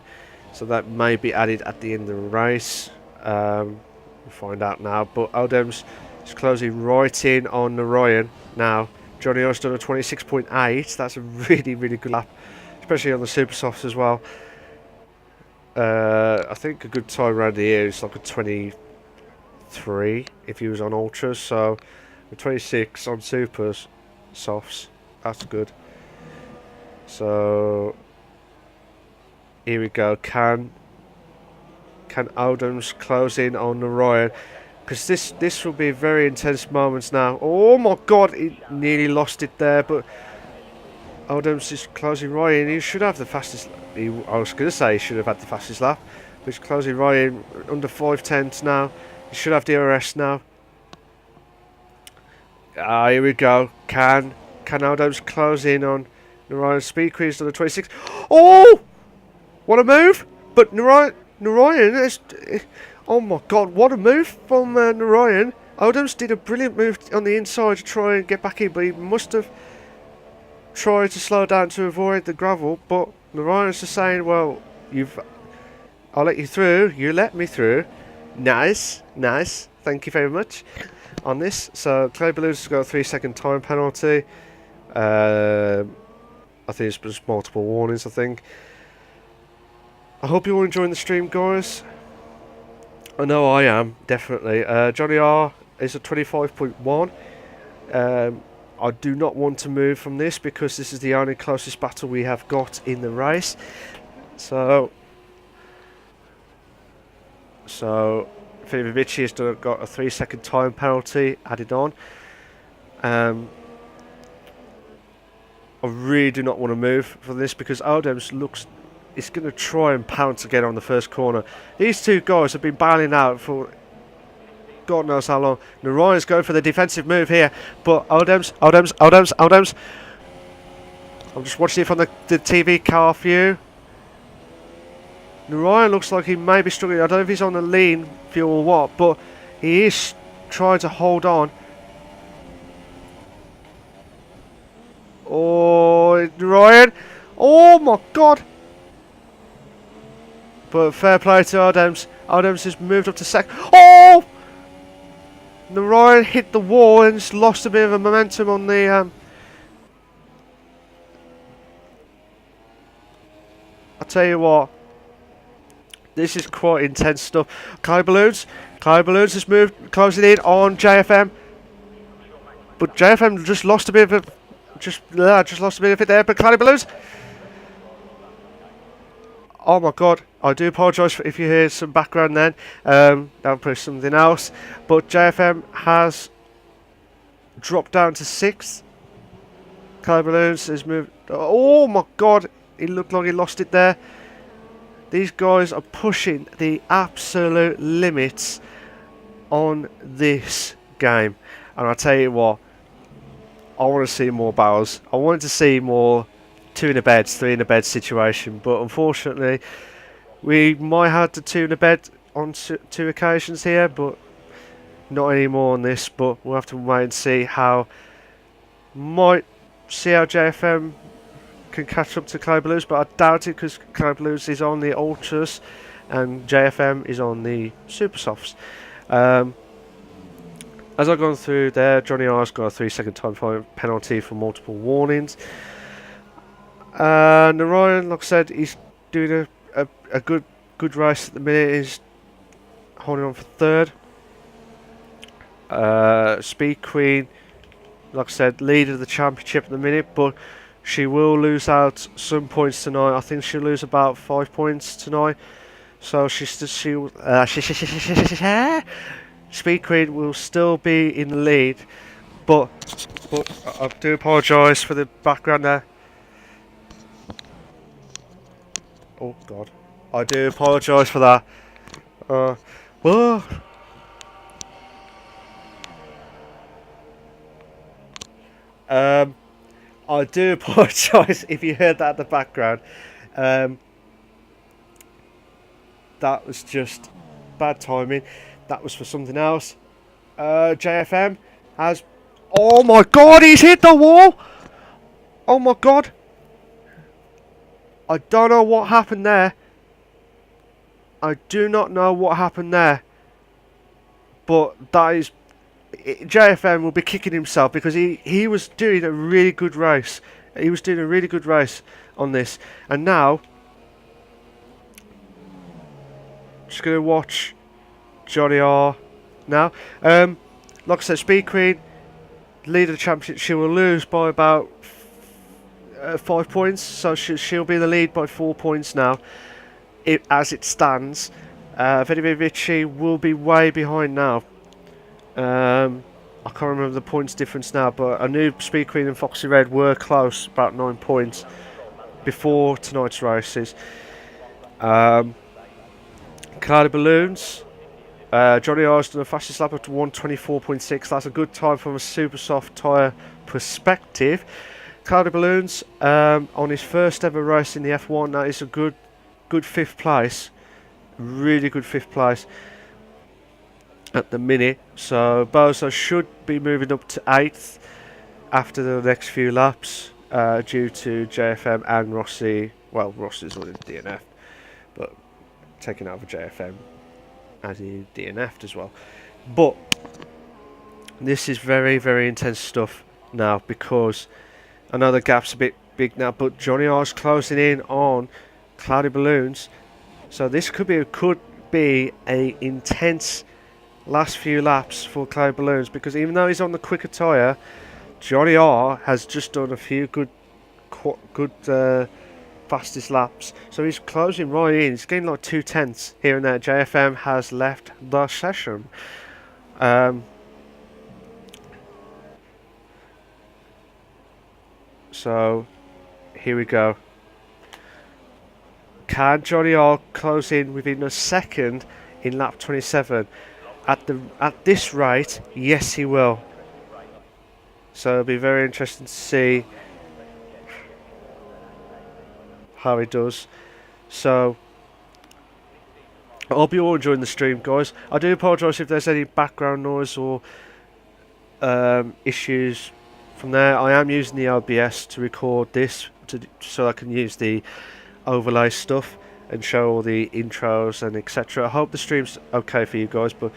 so that may be added at the end of the race. We'll find out now. But Adams is closing right in on Narayan now. Johnny R's done a 26.8. That's a really, really good lap, especially on the super softs as well. I think a good time around here is like a 23 if he was on ultras. So a 26 on super softs. That's good. So here we go. Can Adams close in on Narayan? Because this will be very intense moments now. Oh my god, he nearly lost it there, but Adams is closing right in. He should have the fastest. I was going to say he should have had the fastest lap, but he's closing right in under 5/10 now. He should have DRS now. Here we go. Can Adams close in on Narayan? Speed Queen's done a 26. Oh, what a move! But Narayan is. Oh my god, what a move from Narayan. Adams did a brilliant move on the inside to try and get back in, but he must have try to slow down to avoid the gravel, but Narayan's just saying, well, I'll let you through, you let me through. Nice, nice, thank you very much on this. So Clay Balloons has got a 3-second time penalty. I think it's just multiple warnings, I think. I hope you're all enjoying the stream, guys. I know I am, definitely. Johnny R is at 25.1. I do not want to move from this because this is the only closest battle we have got in the race. So Invictus has got a 3-second time penalty added on. I really do not want to move from this because Odems looks is going to try and pounce again on the first corner. These two guys have been battling out for God knows how long. Narayan's going for the defensive move here, but Odems. I'm just watching it from the TV car view. Narayan looks like he may be struggling. I don't know if he's on the lean fuel or what, but he is trying to hold on. Oh, Narayan. Oh my God. But fair play to Odems. Odems has moved up to second. Oh! Narayan hit the wall and just lost a bit of a momentum on the... I'll tell you what. This is quite intense stuff. Kai Balloons has moved, closing in on JFM. But JFM just lost a bit of a... Just lost a bit of it there. But Kai Balloons... Oh my God, I do apologise if you hear some background then. That'll probably something else. But JFM has dropped down to 6th. Kai Balloons has moved... Oh my God, it looked like he lost it there. These guys are pushing the absolute limits on this game. And I tell you what, I want to see more battles. I want to see more 2 in a bed, 3 in a bed situation, but unfortunately we might have the 2 in a bed on 2 occasions here, but not anymore on this. But we'll have to wait and see how JFM can catch up to Clay Blues, but I doubt it because Clay Blues is on the Ultras and JFM is on the Super Softs. As I've gone through there, Johnny R's got a 3-second time penalty for multiple warnings. Narayan, like I said, he's doing a good race at the minute. He's holding on for 3rd. Speed Queen, like I said, leader of the championship at the minute, but she will lose out some points tonight. I think she'll lose about 5 points tonight. So Speed Queen will still be in the lead, but I do apologise for the background there. Oh God, I do apologise for that. I do apologise if you heard that in the background. That was just bad timing. That was for something else. JFM has... Oh my God, he's hit the wall! Oh my God. I don't know what happened there. I do not know what happened there. But that is... JFM will be kicking himself because he was doing a really good race. He was doing a really good race on this. And now... Just going to watch Johnny R now. Like I said, Speed Queen, leader of the championship, she will lose by about 5 points, so she'll be in the lead by 4 points now, as it stands. Invictus will be way behind now. I can't remember the points difference now, but I knew Speed Queen and Foxy Red were close, about 9 points, before tonight's races. Cloudy Balloons. Johnny R's done a fastest lap up to 1:24.6. That's a good time from a super soft tyre perspective. Cloudy Balloons on his first ever race in the F1. That is a good 5th place. Really good 5th place at the minute. So Bozo should be moving up to 8th after the next few laps. due to JFM and Rossi. Well, Rossi's already DNF, but taking over JFM as he DNF'd as well. But this is very, very intense stuff now, because I know the gap's a bit big now, but Johnny R's closing in on Cloudy Balloons, so this could be a intense last few laps for Cloudy Balloons, because even though he's on the quicker tyre, Johnny R has just done a few good fastest laps, so he's closing right in. He's getting like 2/10 here and there. JFM has left the session. So here we go. Can Johnny R close in within a second in lap 27? At this rate, yes, he will. So it'll be very interesting to see how he does. So I hope you all enjoying the stream, guys. I do apologise if there's any background noise or issues from there. I am using the OBS to record this, so I can use the overlay stuff and show all the intros and etc. I hope the stream's okay for you guys, but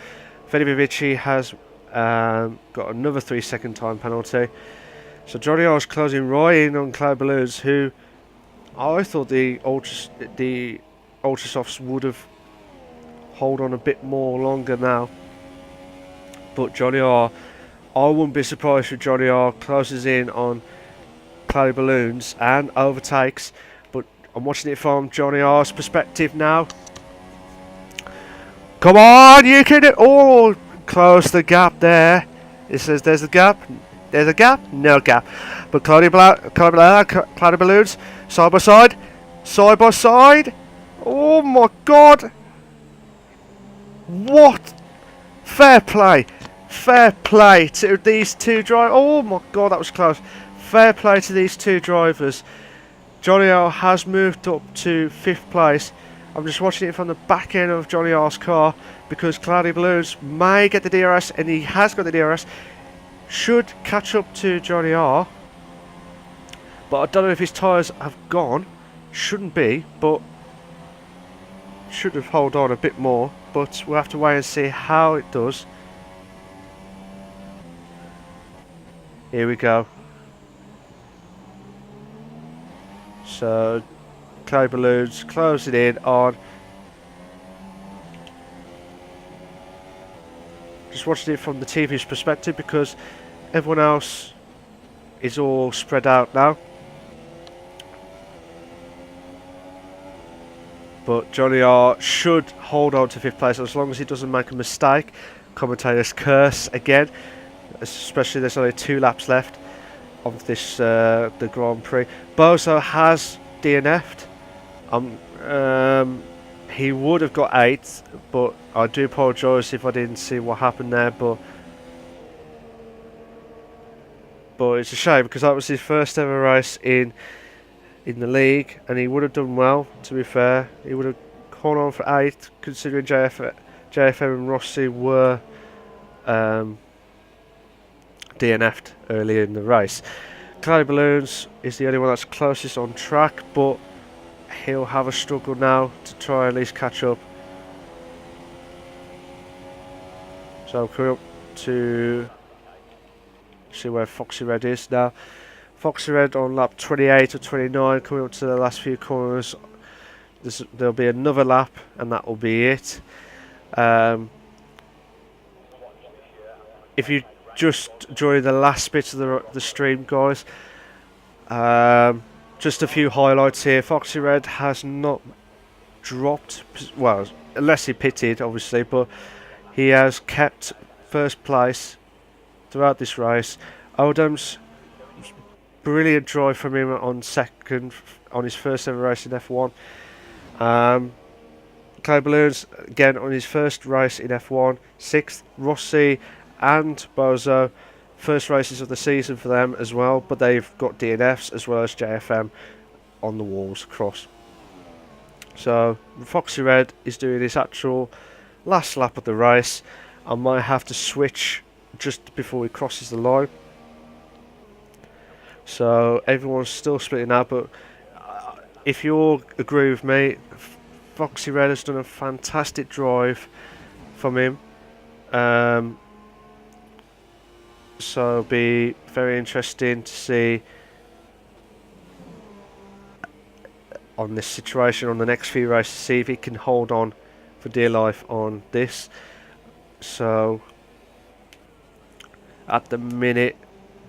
Fede Vivici has got another 3-second time penalty. So Johnny R's closing right in on Cloud Balloons, who I thought the Ultrasofts would have hold on a bit more longer now. But Johnny R, I wouldn't be surprised if Johnny R closes in on Cloudy Balloons and overtakes. But I'm watching it from Johnny R's perspective now. Come on, you can close the gap there. It says there's a gap. There's a gap? No gap. But Cloudy Balloons, side by side. Side by side. Oh my god. What? Fair play. Fair play to these two drivers. Oh my god, that was close. Fair play to these two drivers. Johnny R has moved up to 5th place. I'm just watching it from the back end of Johnny R's car, because Cloudy Balloons may get the DRS, and he has got the DRS. Should catch up to Johnny R. But I don't know if his tyres have gone. Shouldn't be, but should have held on a bit more. But we'll have to wait and see how it does. Here we go. So Cloud Balloons closing in on. Just watching it from the TV's perspective, because everyone else is all spread out now. But Johnny R should hold on to 5th place as long as he doesn't make a mistake. Commentators curse again, especially there's only 2 laps left of this the Grand Prix. Bozo has DNF'd. He would have got 8th, but I do apologise if I didn't see what happened there. But it's a shame, because that was his first ever race in the league, and he would have done well. To be fair, he would have gone on for 8th, considering JFM and Rossi were DNF'd earlier in the race. Cloudy Balloons is the only one that's closest on track, but he'll have a struggle now to try at least catch up. So coming up to see where Foxy Red is now. Foxy Red on lap 28 or 29, coming up to the last few corners. There'll be another lap, and that will be it. If you just join the last bit of the stream, guys, just a few highlights here. Foxy Red has not dropped, well, unless he pitted, obviously, but he has kept 1st place throughout this race. Oldham's brilliant drive from him on 2nd, on his first ever race in F1. Cloud Balloons again on his first race in F1, 6th. Rossi and Bozo, first races of the season for them as well, but they've got DNFs as well as JFM on the walls across. So Foxy Red is doing his actual last lap of the race. I might have to switch just before he crosses the line. So everyone's still splitting out, but if you all agree with me, Foxy Red has done a fantastic drive from him. So it'll be very interesting to see on this situation on the next few races, see if he can hold on for dear life on this. So at the minute,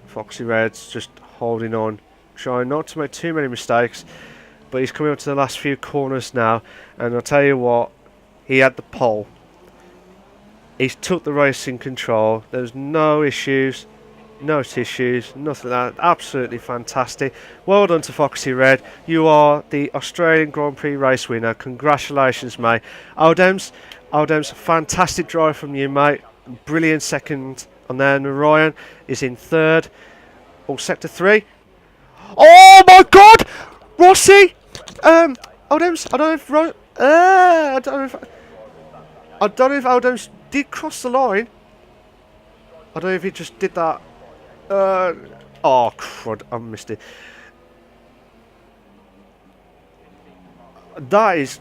Foxy Red's just holding on, trying not to make too many mistakes, but he's coming up to the last few corners now, and I'll tell you what, he had the pole. He's took the race in control. There's no issues, no tissues, nothing like that. Absolutely fantastic. Well done to Foxy Red. You are the Australian Grand Prix race winner. Congratulations, mate. Aldems, fantastic drive from you, mate. Brilliant second on there. Narayan is in third. All sector 3. Oh my God, Rossi. Aldems, I don't know if I don't know if Aldems did cross the line. I don't know if he just did that. Oh crud! I missed it. That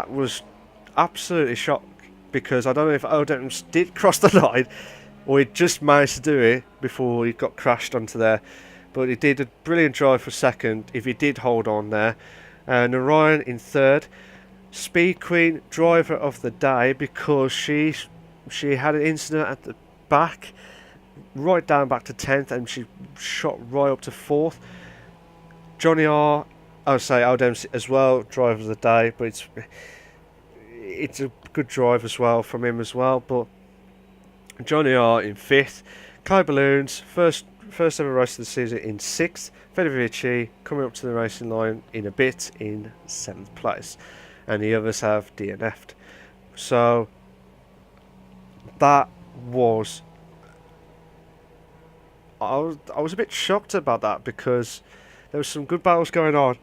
was absolutely shocked, because I don't know if Aldems did cross the line or he just managed to do it before he got crashed onto there. But he did a brilliant drive for second if he did hold on there. Narayan in third. Speed Queen, driver of the day, because she had an incident at the back, right down back to 10th, and she shot right up to 4th. Johnny R, I would say Aldems as well, driver of the day, but it's a good drive as well from him as well. But Johnny R in 5th. Kai Balloons, first ever race of the season, in 6th. Federici coming up to the racing line in a bit in 7th place. And the others have DNF'd. So that was... I was a bit shocked about that, because there was some good battles going on.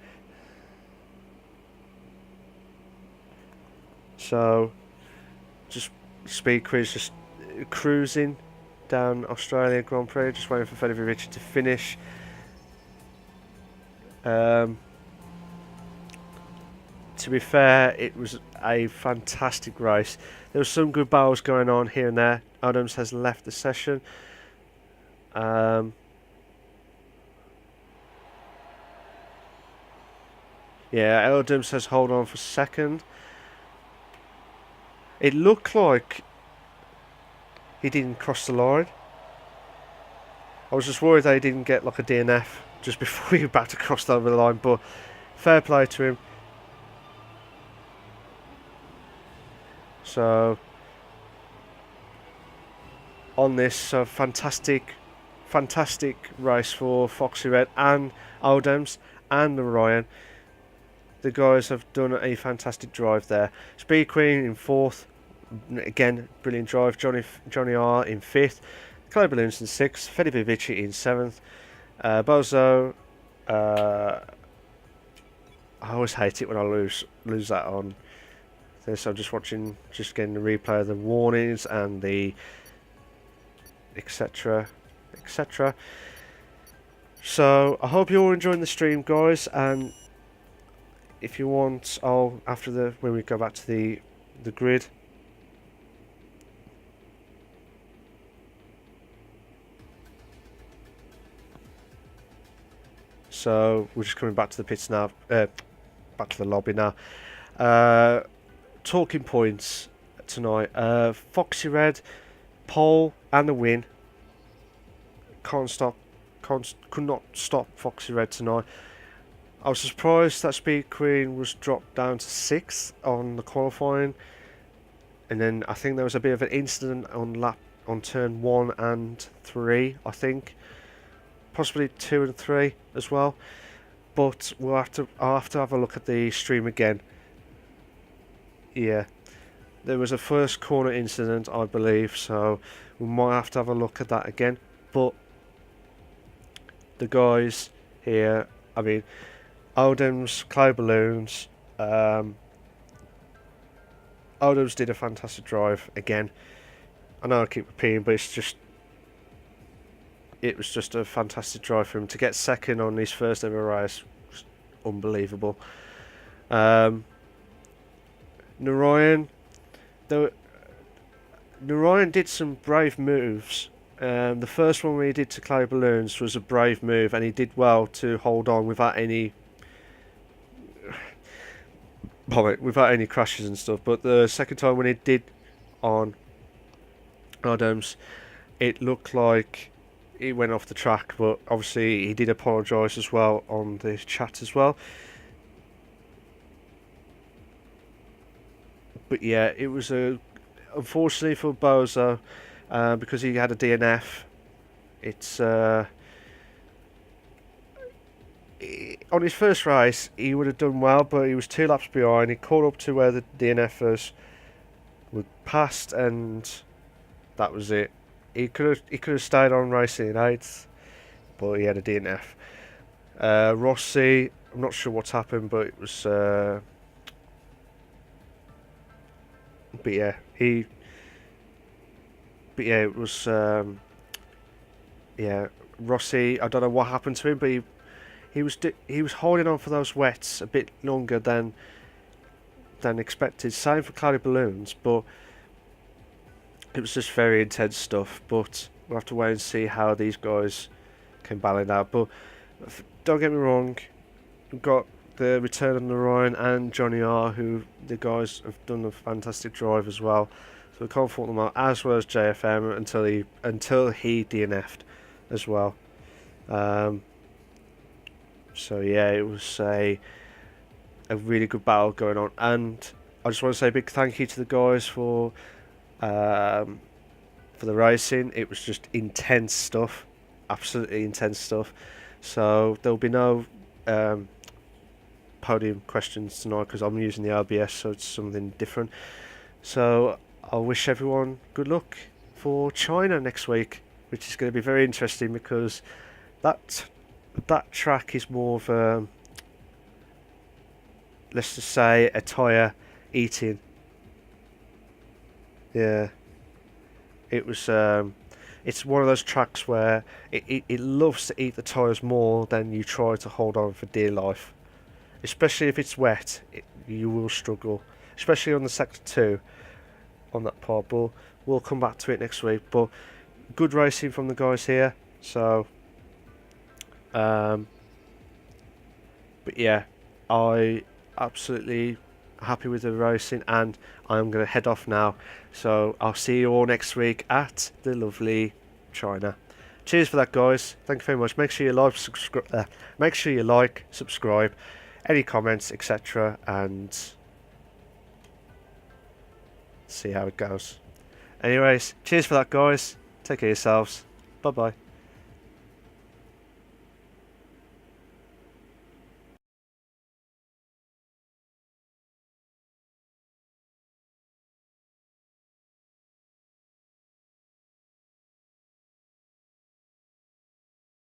So just Speed Quiz just cruising down Australia Grand Prix, just waiting for Federici to finish. To be fair, it was a fantastic race. There was some good battles going on here and there. Adams has left the session. Yeah, Adams has hold on for second. It looked like he didn't cross the line. I was just worried that he didn't get like a DNF just before he was about to cross over the line, but fair play to him. So on this fantastic race for Foxy Red and Aldems and Narayan. The guys have done a fantastic drive there. Speed Queen in 4th, again brilliant drive. Johnny R in 5th, Clay Balloons in 6th, Fede Vici in 7th, Bozo. I always hate it when I lose that on this. I'm just getting the replay of the warnings and the etc. So I hope you're all enjoying the stream, guys, and if you want, I'll when we go back to the grid. So we're just coming back to the pits now, back to the lobby now. Talking points tonight: Foxy Red, pole and the win. Could not stop Foxy Red tonight. I was surprised that Speed Queen was dropped down to 6th on the qualifying, and then I think there was a bit of an incident on turn 1 and 3. I think possibly 2 and 3 as well. But I'll have to have a look at the stream again. Yeah, there was a first corner incident, I believe, so we might have to have a look at that again. But the guys here, I mean, Aldems, Clay Balloons, Aldems did a fantastic drive again. I know I keep repeating, but it was just a fantastic drive for him to get second on his first ever race. Was unbelievable. Narayan, though, Narayan did some brave moves. The first one we did to Cloudy Balloons was a brave move, and he did well to hold on without any crashes and stuff. But the second time when he did on Adams, it looked like he went off the track. But obviously he did apologise as well on the chat as well. But yeah, it was unfortunately for Bozo, because he had a DNF. It's on his first race he would have done well, but he was 2 laps behind. He caught up to where the DNFers were passed, and that was it. He could have stayed on racing in 8th, but he had a DNF. Rossi, I'm not sure what's happened, but it was. But yeah, it was. Yeah, Rossi. I don't know what happened to him, but he was holding on for those wets a bit longer than expected. Same for Cloudy Balloons, but it was just very intense stuff. But we'll have to wait and see how these guys can balance out. But don't get me wrong, we've got the return of Narayan and Johnny R, who the guys have done a fantastic drive as well. So we can't fault them out, as well as JFM until he DNF'd as well. So yeah, it was a really good battle going on, and I just want to say a big thank you to the guys for the racing. It was just intense stuff, absolutely intense stuff. So there'll be no podium questions tonight because I'm using the RBS, so it's something different. So I wish everyone good luck for China next week, which is going to be very interesting because that track is more of let's just say a tyre eating. Yeah, it was. It's one of those tracks where it loves to eat the tyres more than you try to hold on for dear life. Especially if it's wet, you will struggle. Especially on the sector 2, on that part. But we'll come back to it next week. But good racing from the guys here. So, but yeah, I absolutely happy with the racing, and I'm going to head off now. So I'll see you all next week at the lovely China. Cheers for that, guys. Thank you very much. Make sure you like, subscribe, any comments, etc., and see how it goes. Anyways, cheers for that, guys. Take care of yourselves. Bye bye.